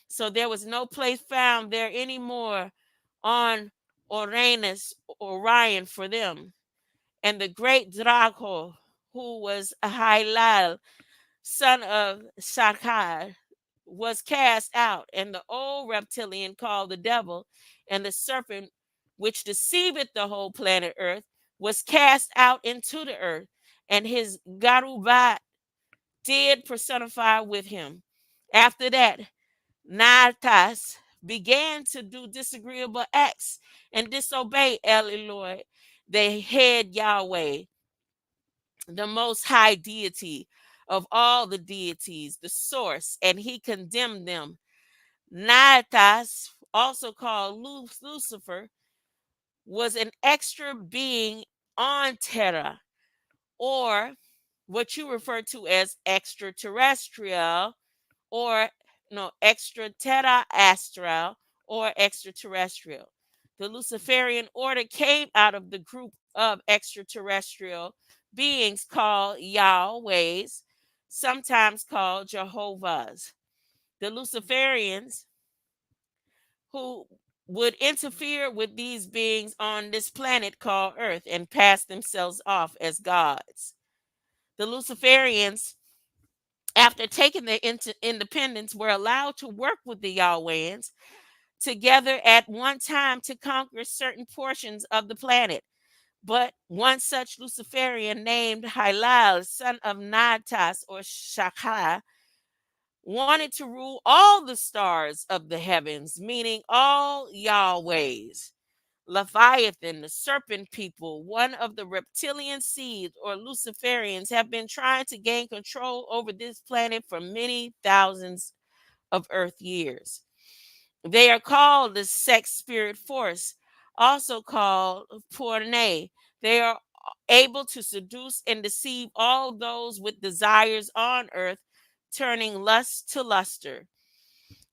So there was no place found there anymore on Orion for them. And the great Draco, who was Hailal, son of Shakar, was cast out, and the old reptilian called the devil, and the serpent which deceiveth the whole planet Earth was cast out into the earth, and his Garubat did personify with him. After that, Natas began to do disagreeable acts and disobey El Eloi, the head Yahweh, the most high deity of all the deities, the source, and he condemned them. Natas, also called Lucifer, was an extra being on Terra, or what you refer to as extraterrestrial, or no, extraterrestrial or extraterrestrial. The Luciferian order came out of the group of extraterrestrial beings called Yahwehs, sometimes called Jehovah's. The Luciferians, who would interfere with these beings on this planet called Earth and pass themselves off as gods. The Luciferians, after taking their independence, were allowed to work with the Yahwehans together at one time to conquer certain portions of the planet. But one such Luciferian named Hilal, son of Natas or Shakha, wanted to rule all the stars of the heavens, meaning all Yahwehs. Leviathan, the serpent people, one of the reptilian seeds or Luciferians, have been trying to gain control over this planet for many thousands of Earth years. They are called the sex spirit force, also called porne. They are able to seduce and deceive all those with desires on earth, turning lust to luster,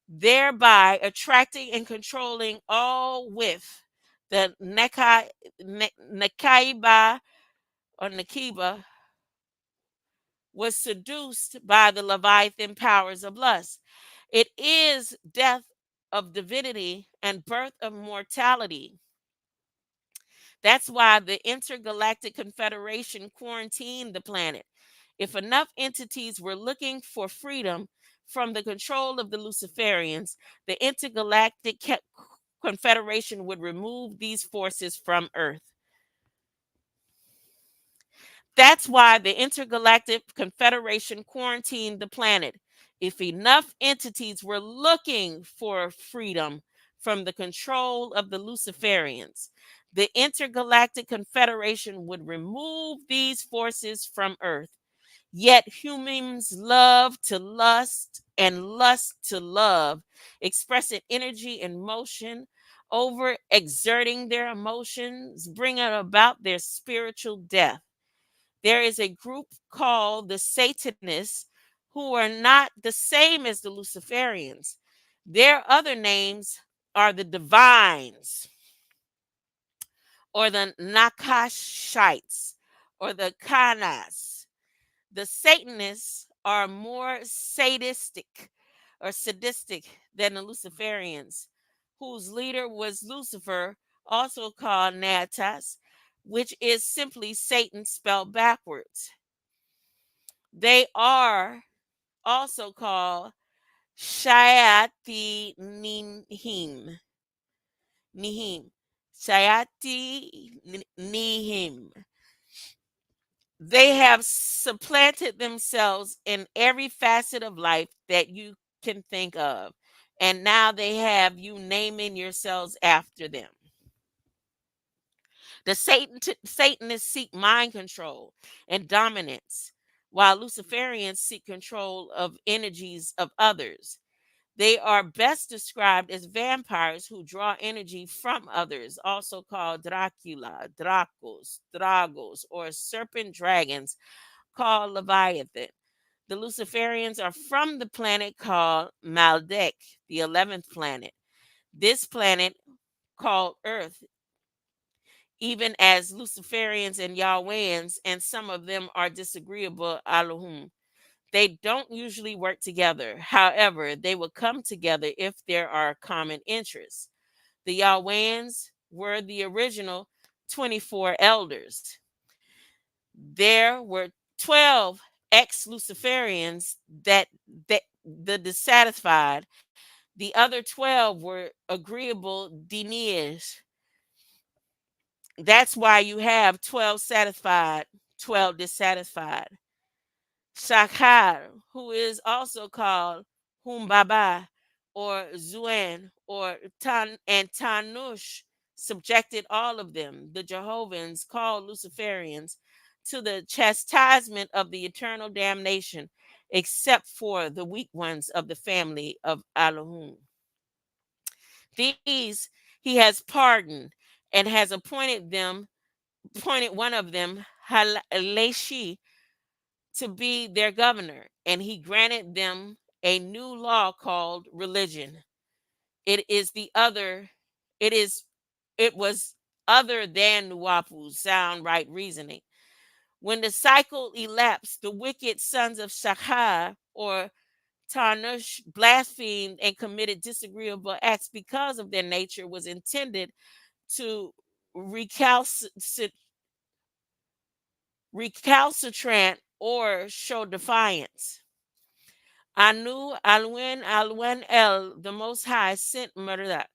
thereby attracting and controlling all with the Nekaiba or Nakiba was seduced by the Leviathan powers of lust. It is death of divinity and birth of mortality. That's why the Intergalactic Confederation quarantined the planet. If enough entities were looking for freedom from the control of the Luciferians, the Intergalactic Confederation would remove these forces from Earth. That's why the Intergalactic Confederation quarantined the planet. If enough entities were looking for freedom from the control of the Luciferians, the Intergalactic Confederation would remove these forces from Earth. Yet humans love to lust and lust to love, expressing energy and motion, over exerting their emotions, bringing about their spiritual death. There is a group called the Satanists who are not the same as the Luciferians. Their other names are the Divines, or the Nakashites, or the Kanas. The Satanists are more sadistic than the Luciferians, whose leader was Lucifer, also called Natas, which is simply Satan spelled backwards. They are also called Shayati Nihim. Shayati Nihim. They have supplanted themselves in every facet of life that you can think of. And now they have you naming yourselves after them. The Satanists seek mind control and dominance while Luciferians seek control of energies of others. They are best described as vampires who draw energy from others, also called Dracula, Dragos, or serpent dragons called Leviathan. The Luciferians are from the planet called Maldek, the 11th planet. This planet, called Earth, even as Luciferians and Yahwehans, and some of them are disagreeable, Elohim. They don't usually work together. However, they will come together if there are common interests. The Yahwehans were the original 24 elders. There were 12 ex-Luciferians that the dissatisfied. The other 12 were agreeable deniers. That's why you have 12 satisfied, 12 dissatisfied. Shakar, who is also called Humbaba or Zuen or Tanush, subjected all of them, the Jehovahans called Luciferians, to the chastisement of the eternal damnation, except for the weak ones of the family of Elohim. These he has pardoned and has appointed one of them, Haleshi, to be their governor, and he granted them a new law called religion. It is the other, it is, it was other than Nuwapu's sound right reasoning. When the cycle elapsed, the wicked sons of Shachar or Tarnush blasphemed and committed disagreeable acts because of their nature was intended to recalcitrant or show defiance. Anu Alwen El, the Most High, sent Murdoch,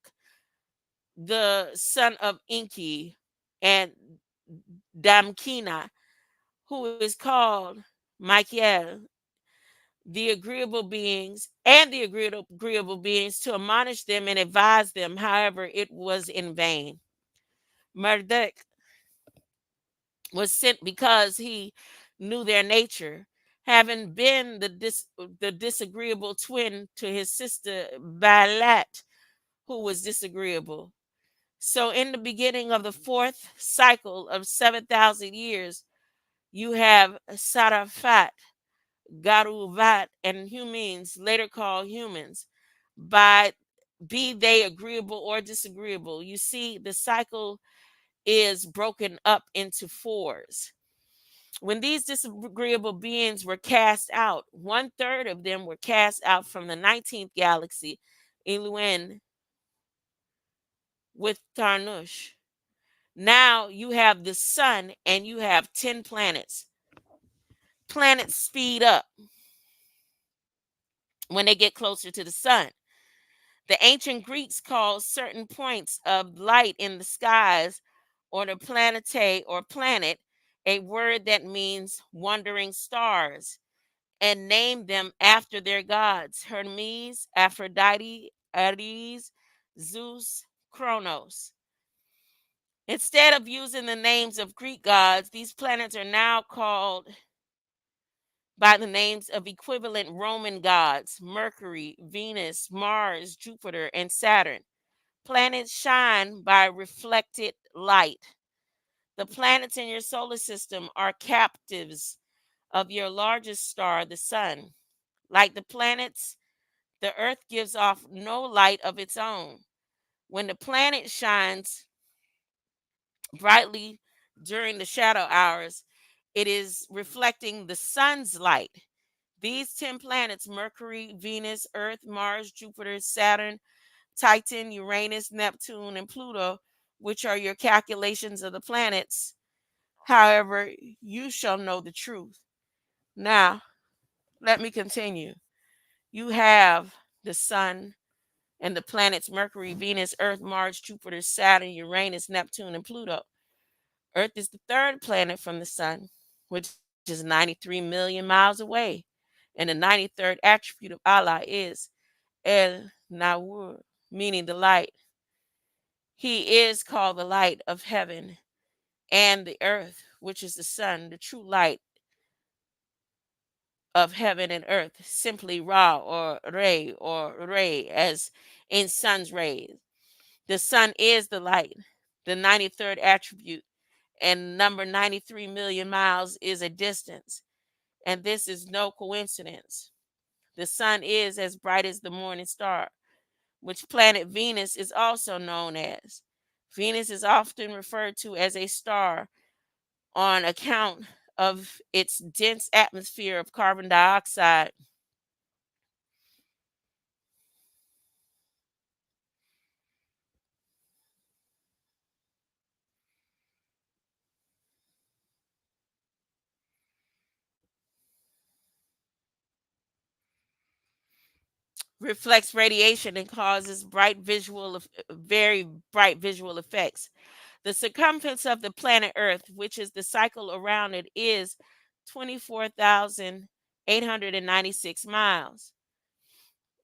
the son of Enki, and Damkina, who is called Michael, the agreeable beings, to admonish them and advise them. However, it was in vain. Murdoch was sent because he knew their nature, having been the disagreeable twin to his sister Balat, who was disagreeable. So, in the beginning of the fourth cycle of 7,000 years, you have Sarafat, Garuvat, and humans, later called humans, by be they agreeable or disagreeable. You see, the cycle is broken up into fours. When these disagreeable beings were cast out, one third of them were cast out from the 19th galaxy, ELOOOON, with Tarnush. Now you have the sun and you have 10 planets. Planets speed up when they get closer to the sun. The ancient Greeks called certain points of light in the skies or the planetae or planet a word that means wandering stars, and named them after their gods: Hermes, Aphrodite, Ares, Zeus, Kronos. Instead of using the names of Greek gods, these planets are now called by the names of equivalent Roman gods: Mercury, Venus, Mars, Jupiter, and Saturn. Planets shine by reflected light. The planets in your solar system are captives of your largest star, the sun. Like the planets, the earth gives off no light of its own. When the planet shines brightly during the shadow hours, it is reflecting the sun's light. These 10 planets, Mercury, Venus, Earth, Mars, Jupiter, Saturn, Titan, Uranus, Neptune, and Pluto, which are your calculations of the planets. However, you shall know the truth. Now, let me continue. You have the sun and the planets Mercury, Venus, Earth, Mars, Jupiter, Saturn, Uranus, Neptune, and Pluto. Earth is the third planet from the sun, which is 93 million miles away. And the 93rd attribute of Allah is El Nawur, meaning the light. He is called the light of heaven and the earth, which is the sun, the true light of heaven and earth, simply Ra or Ray, as in sun's rays. The sun is the light, the 93rd attribute, and number 93 million miles is a distance. And this is no coincidence. The sun is as bright as the morning star, which planet Venus is also known as. Venus is often referred to as a star on account of its dense atmosphere of carbon dioxide. Reflects radiation and causes very bright visual effects. The circumference of the planet Earth, which is the cycle around it, is 24,896 miles.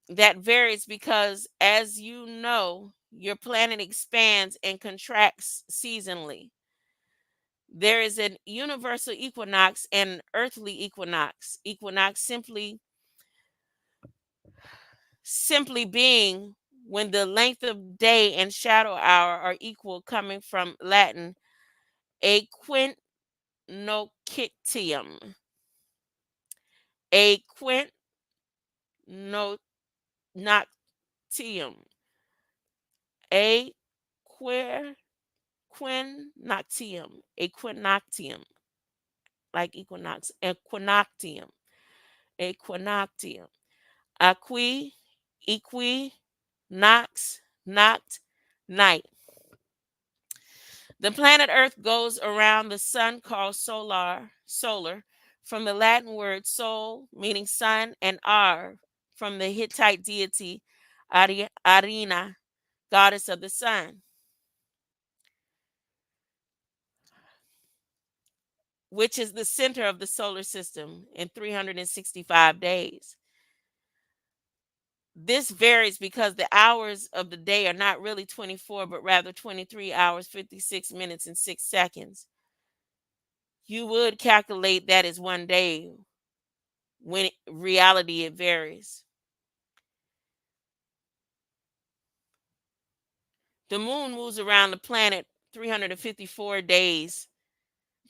That varies because, as you know, your planet expands and contracts seasonally. There is an universal equinox and earthly equinox. Equinox simply being when the length of day and shadow hour are equal, coming from Latin a quinoctium. A quinoctium. A queer quinoctium. Equinoctium. Like equinox. Equinoctium. Equinoctium. Equi, nox, noct, night. The planet Earth goes around the sun, called solar, from the Latin word sol, meaning sun, and ar, from the Hittite deity Arina, goddess of the sun, which is the center of the solar system in 365 days. This varies because the hours of the day are not really 24, but rather 23 hours, 56 minutes, and 6 seconds. You would calculate that as one day, when in reality it varies. The moon moves around the planet 354 days,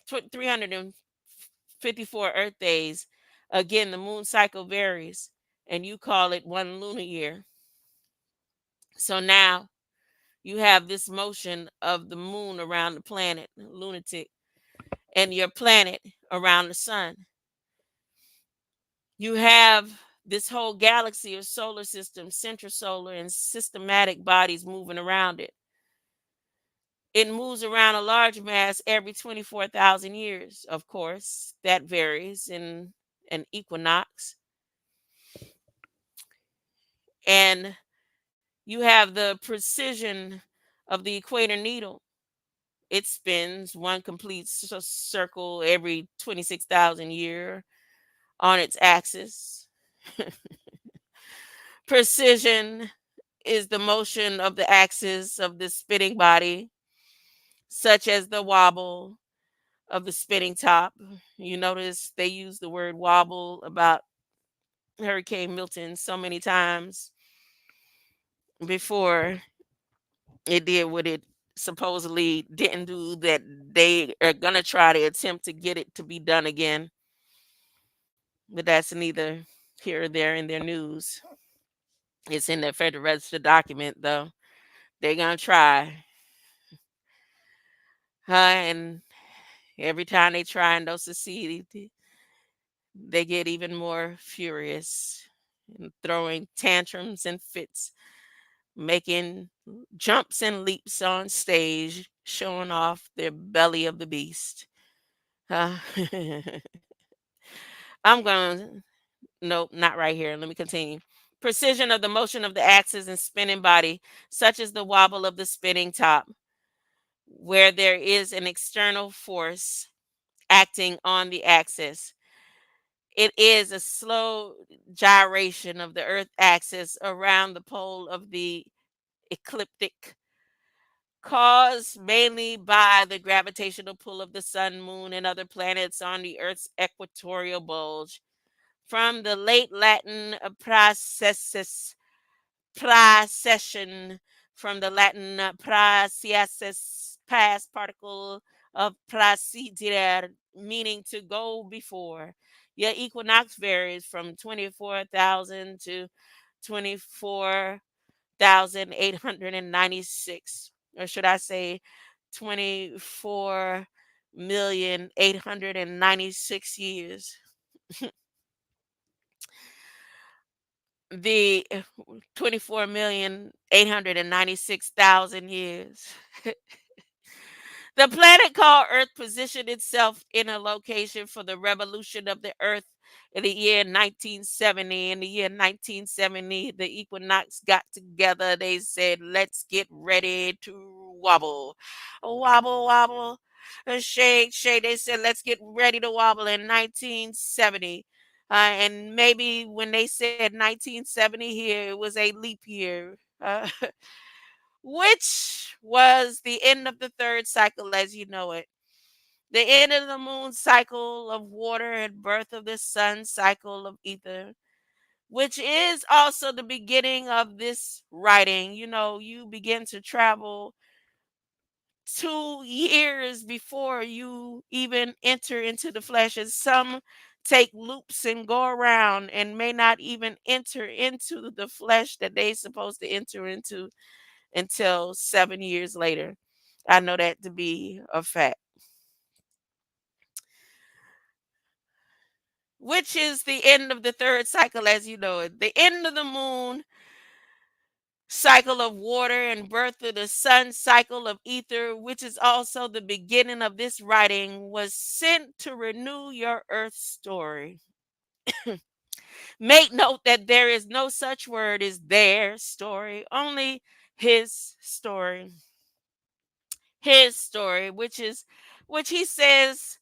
354 Earth days. Again, the moon cycle varies, and you call it one lunar year. So now you have this motion of the moon around the planet, lunatic, and your planet around the sun. You have this whole galaxy or solar system, centrosolar, and systematic bodies moving around it. It moves around a large mass every 24,000 years, of course. That varies in an equinox. And you have the precision of the equator needle. It spins one complete circle every 26,000 year on its axis. Precision is the motion of the axis of the spinning body, such as the wobble of the spinning top. You notice they use the word wobble about Hurricane Milton so many times before it did what it supposedly didn't do, that they are going to try to attempt to get it to be done again. But that's neither here or there in their news. It's in their Federal Register document, though. They're going to try. And every time they try and don't succeed, they get even more furious and throwing tantrums and fits, making jumps and leaps on stage, showing off their belly of the beast. Uh, I'm going to, nope, not right here. Let me continue. Precision of the motion of the axis and spinning body, such as the wobble of the spinning top, where there is an external force acting on the axis. It is a slow gyration of the Earth axis around the pole of the ecliptic, caused mainly by the gravitational pull of the sun, moon, and other planets on the Earth's equatorial bulge. from the late Latin procession, from the Latin praesiasis, past particle of praecedere, meaning to go before. Your equinox varies from 24,000 to 24,896, or should I say 24,896 years. The 24,896,000 years. The planet called Earth positioned itself in a location for the revolution of the Earth in the year 1970. In the year 1970, the equinox got together. They said, let's get ready to wobble. Wobble, wobble. Shake, shake. They said, let's get ready to wobble in 1970. And maybe when they said 1970 here, it was a leap year. Which was the end of the third cycle as you know it. The end of the moon cycle of water and birth of the sun cycle of ether, which is also the beginning of this writing. You know, you begin to travel 2 years before you even enter into the flesh, and some take loops and go around and may not even enter into the flesh that they supposed to enter into until 7 years later. I know that to be a fact. Which is the end of the third cycle as you know it. The end of the moon cycle of water and birth of the sun cycle of ether, which is also the beginning of this writing, was sent to renew your earth story. Make note that there is no such word as their story, only his story. His story, which he says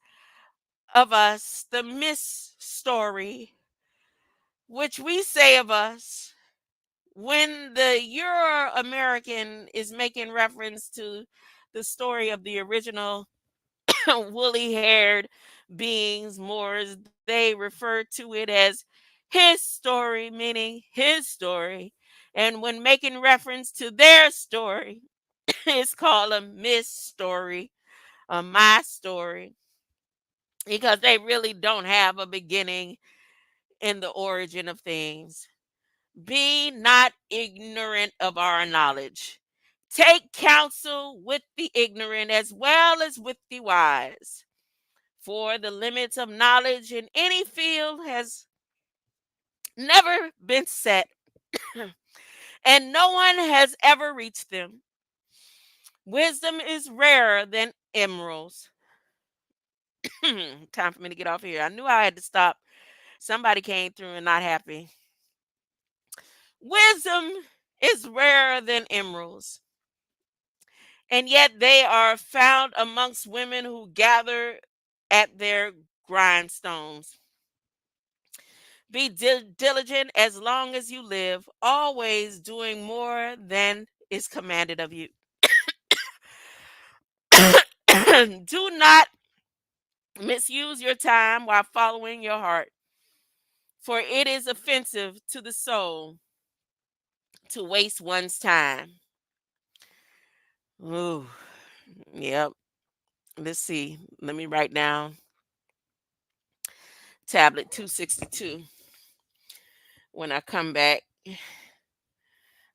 of us, the miss story, which we say of us when the Euro American is making reference to the story of the original woolly haired beings, Moors, they refer to it as his story, meaning his story. And when making reference to their story, it's called a miss story, a my story, because they really don't have a beginning in the origin of things. Be not ignorant of our knowledge. Take counsel with the ignorant as well as with the wise. For the limits of knowledge in any field has never been set, and no one has ever reached them. Wisdom is rarer than emeralds. Time for me to get off here. I knew I had to stop. Somebody came through and not happy. Wisdom is rarer than emeralds, and yet they are found amongst women who gather at their grindstones. Be diligent as long as you live, always doing more than is commanded of you. Do not misuse your time while following your heart, for it is offensive to the soul to waste one's time. Ooh, yep. Let's see. Let me write down tablet 262 when I come back.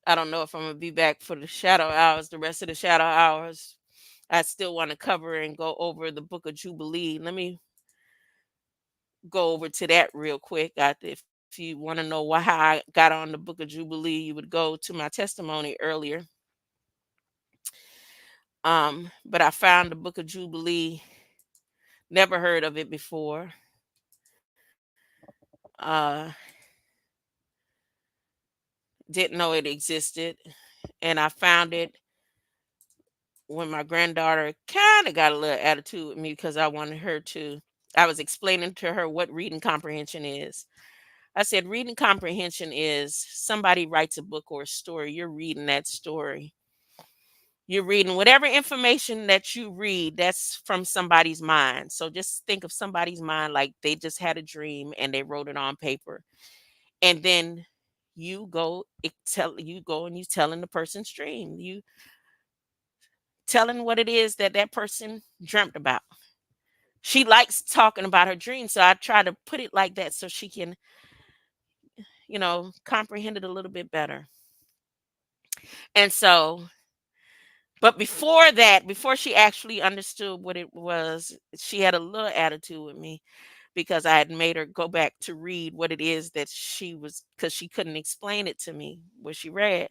I don't know if I'm gonna be back for the shadow hours, the rest of the shadow hours. I still want to cover and go over the book of Jubilee. Let me go over to that real quick. If you want to know why how I got on the book of Jubilee, you would go to my testimony earlier. But I found the book of Jubilee, never heard of it before. Uh, didn't know it existed, and I found it when my granddaughter kind of got a little attitude with me because I wanted her to. I was explaining to her what reading comprehension is. I said, reading comprehension is somebody writes a book or a story. You're reading that story. You're reading whatever information that you read, that's from somebody's mind. So just think of somebody's mind like they just had a dream and they wrote it on paper. And then you go and you telling the person's dream. You telling what it is that that person dreamt about. She likes talking about her dreams, so I try to put it like that so she can, comprehend it a little bit better. And so, but before that, before she actually understood what it was, she had a little attitude with me because I had made her go back to read what it is that because she couldn't explain it to me what she read.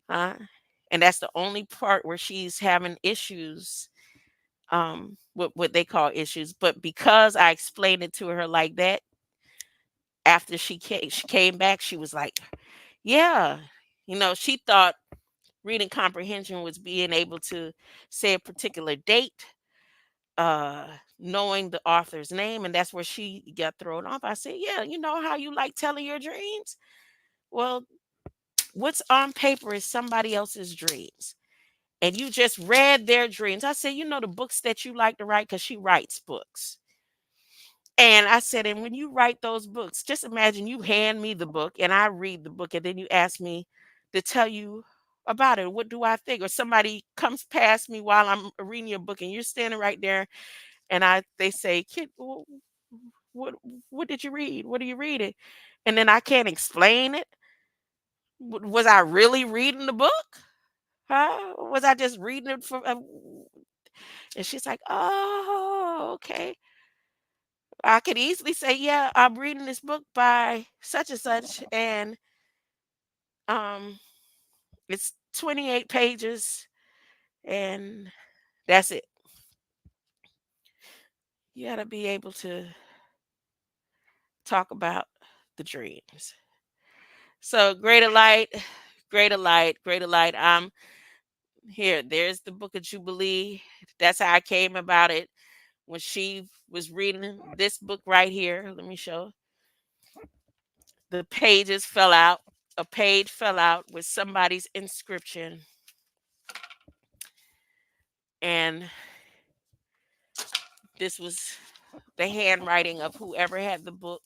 Uh, and that's the only part where she's having issues, what they call issues. But because I explained it to her like that, after she came back, she was like, yeah, she thought reading comprehension was being able to say a particular date, uh, knowing the author's name, and that's where she got thrown off. I said, yeah, you know how you like telling your dreams? Well, what's on paper is somebody else's dreams. And you just read their dreams. I said, the books that you like to write, because she writes books. And I said, and when you write those books, just imagine you hand me the book and I read the book, and then you ask me to tell you about it. What do I think? Or somebody comes past me while I'm reading your book and you're standing right there, and they say, kid, what did you read? What are you reading? And then I can't explain it. Was I really reading the book? Huh? Was I just reading it for? And she's like, oh, okay. I could easily say, yeah, I'm reading this book by such and such, and um, it's 28 pages, and that's it. You got to be able to talk about the dreams. So, greater light, greater light, greater light. Here, there's the Book of Jubilee. That's how I came about it. When she was reading this book right here, let me show. The pages fell out. A page fell out with somebody's inscription. And this was the handwriting of whoever had the book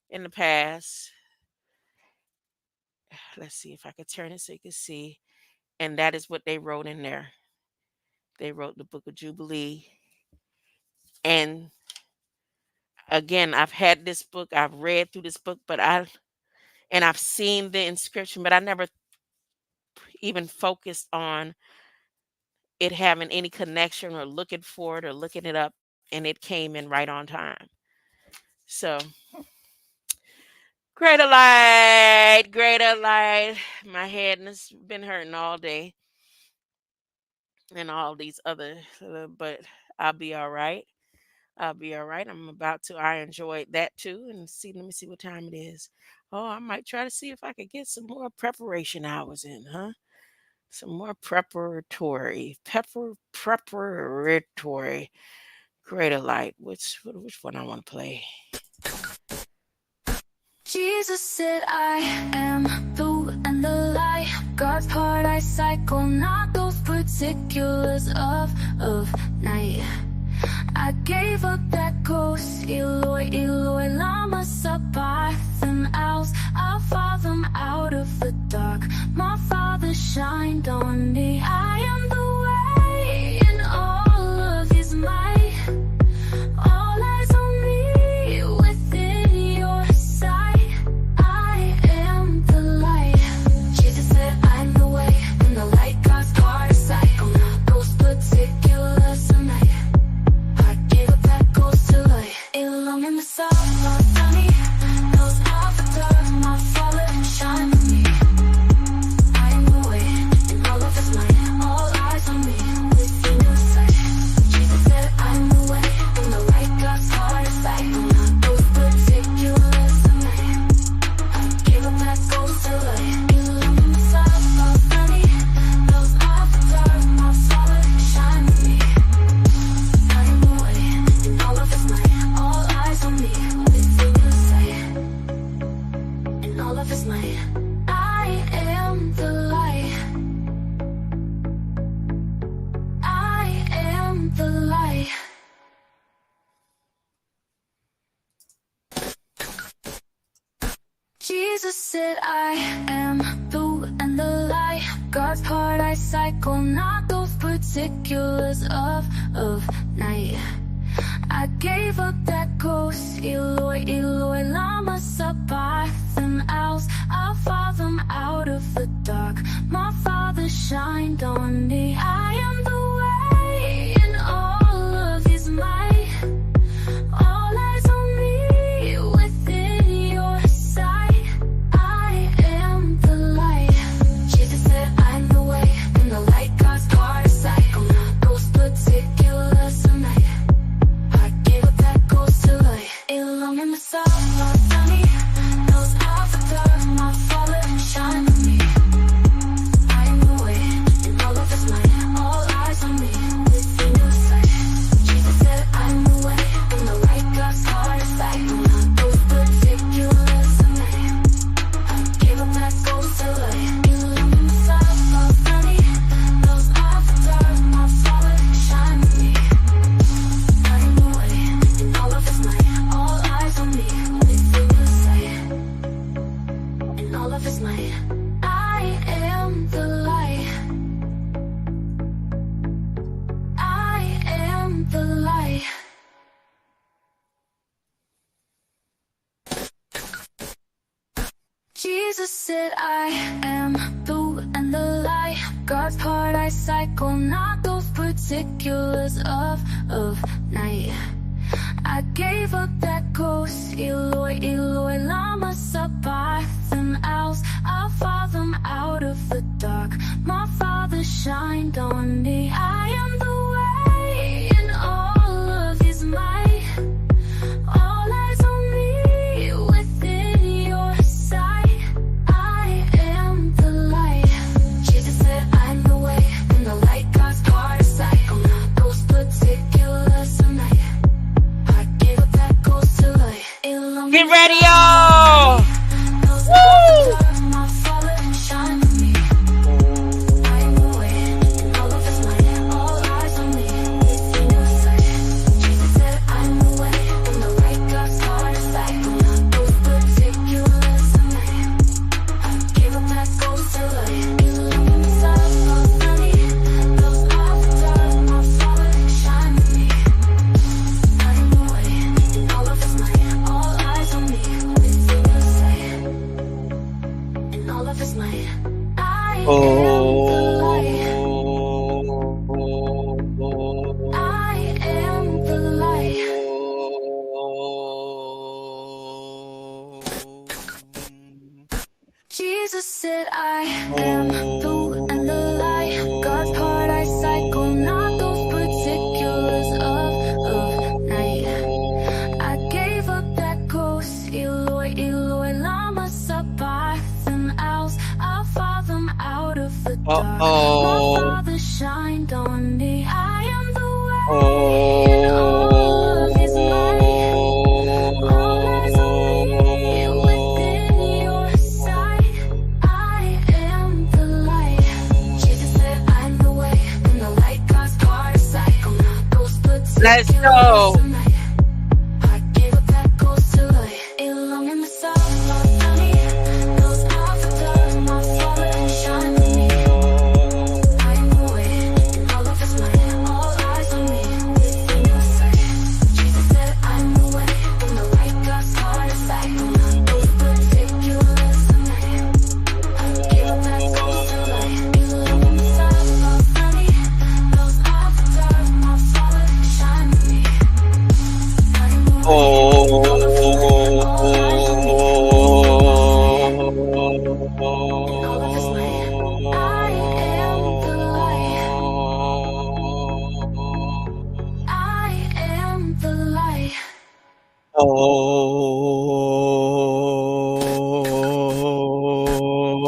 in the past. Let's see if I can turn it so you can see. And that is what they wrote in there. They wrote the Book of Jubilee. And again, I've had this book, I've read through this book, I've seen the inscription, but I never even focused on it having any connection or looking for it or looking it up, and it came in right on time. So, greater light, greater light. My head has been hurting all day, and all these other, but I'll be all right. I'll be all right. I enjoyed that too. And let me see what time it is. Oh, I might try to see if I could get some more preparation hours in, huh? Some more preparatory. Greater light. Which one I want to play?
Jesus said, I am the and the light. God's part I cycle, not those particulars of night. I gave up that ghost, Eloi, Eloi, lama sabachthani aus. I fought them out of the dark. My Father shined on me. I am the way in all of His might. All eyes on me within your sight. I am the light. Jesus said, I'm the way and the light. God's part of cycle, not those particulars of night. Along in the sun, my sunny, those after my fallen shine on me. I am the way, and all of His light, all Jesus said, I am the and the light. God's part I cycle, not those particulars of night. I gave up that ghost, Eloi, Eloi, lama sabachthani owls. I fought them out of the dark. My Father shined on me. I am the way in all of His might. All eyes on me within your sight. I am the light. Jesus said, I'm the way and the light. God's part cycle, not those particulars of night. Along in the sun, sunny, those out the dark, my Father shine on me. I am the way, and all of His might, all eyes on me, within your sight. Jesus said, I am the way, and the light. God's heart is like those particulars of night. I give up that ghost to light. Along in the sun, sunny, those out the dark, my Father shine on me. I am the way, and all of His might. All eyes on me, within your sight, and all of His might. I am the light. I am the light. Jesus said, I am the and the light. God's part I cycle, not those particulars of night. I gave up that ghost, Eloi, Eloi, lama sabachthani owls. I fought them out of the dark. My Father shined on me. I am the way in all of His might. All eyes on me within your sight. I am the light. Jesus said, I'm the way and the light. God's part is cycle, not those particulars of night.
Get ready, y'all! Woo!
Jesus said, I am the and the light. God's part I cycle, not those particulars of night. I gave up that ghost, Eloi, Eloi, lama sabachthani owls. I fought them out of the dark. My Father shined on me. I am the way in all of His might. All eyes on me within your sight. I am the light. Jesus said, I'm the way and the light. God's part cycle, not those particulars.
Let's go.
I gave up that ghost to light. Along in the sun, sunny, those out the dark, my Father shine on me. I am the way and all of His might. All eyes on me, within your sight. Jesus said, I'm the way and the light. God's heart is cycle, not those particulars of night. I gave up that ghost to light. Along in the sun, sunny, those out the dark, my Father shine on me. I am the way and all of His might. All eyes on me, all of His might. I am the light. I am the light.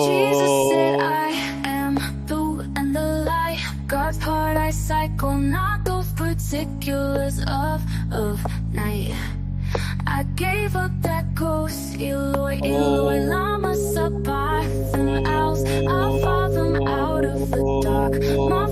Jesus said, I am the and the light. God's part I cycle, not those particulars of night. I gave up that ghost, Eloi, Eloi, lama sabachthani owls. I fought them out of the dark. My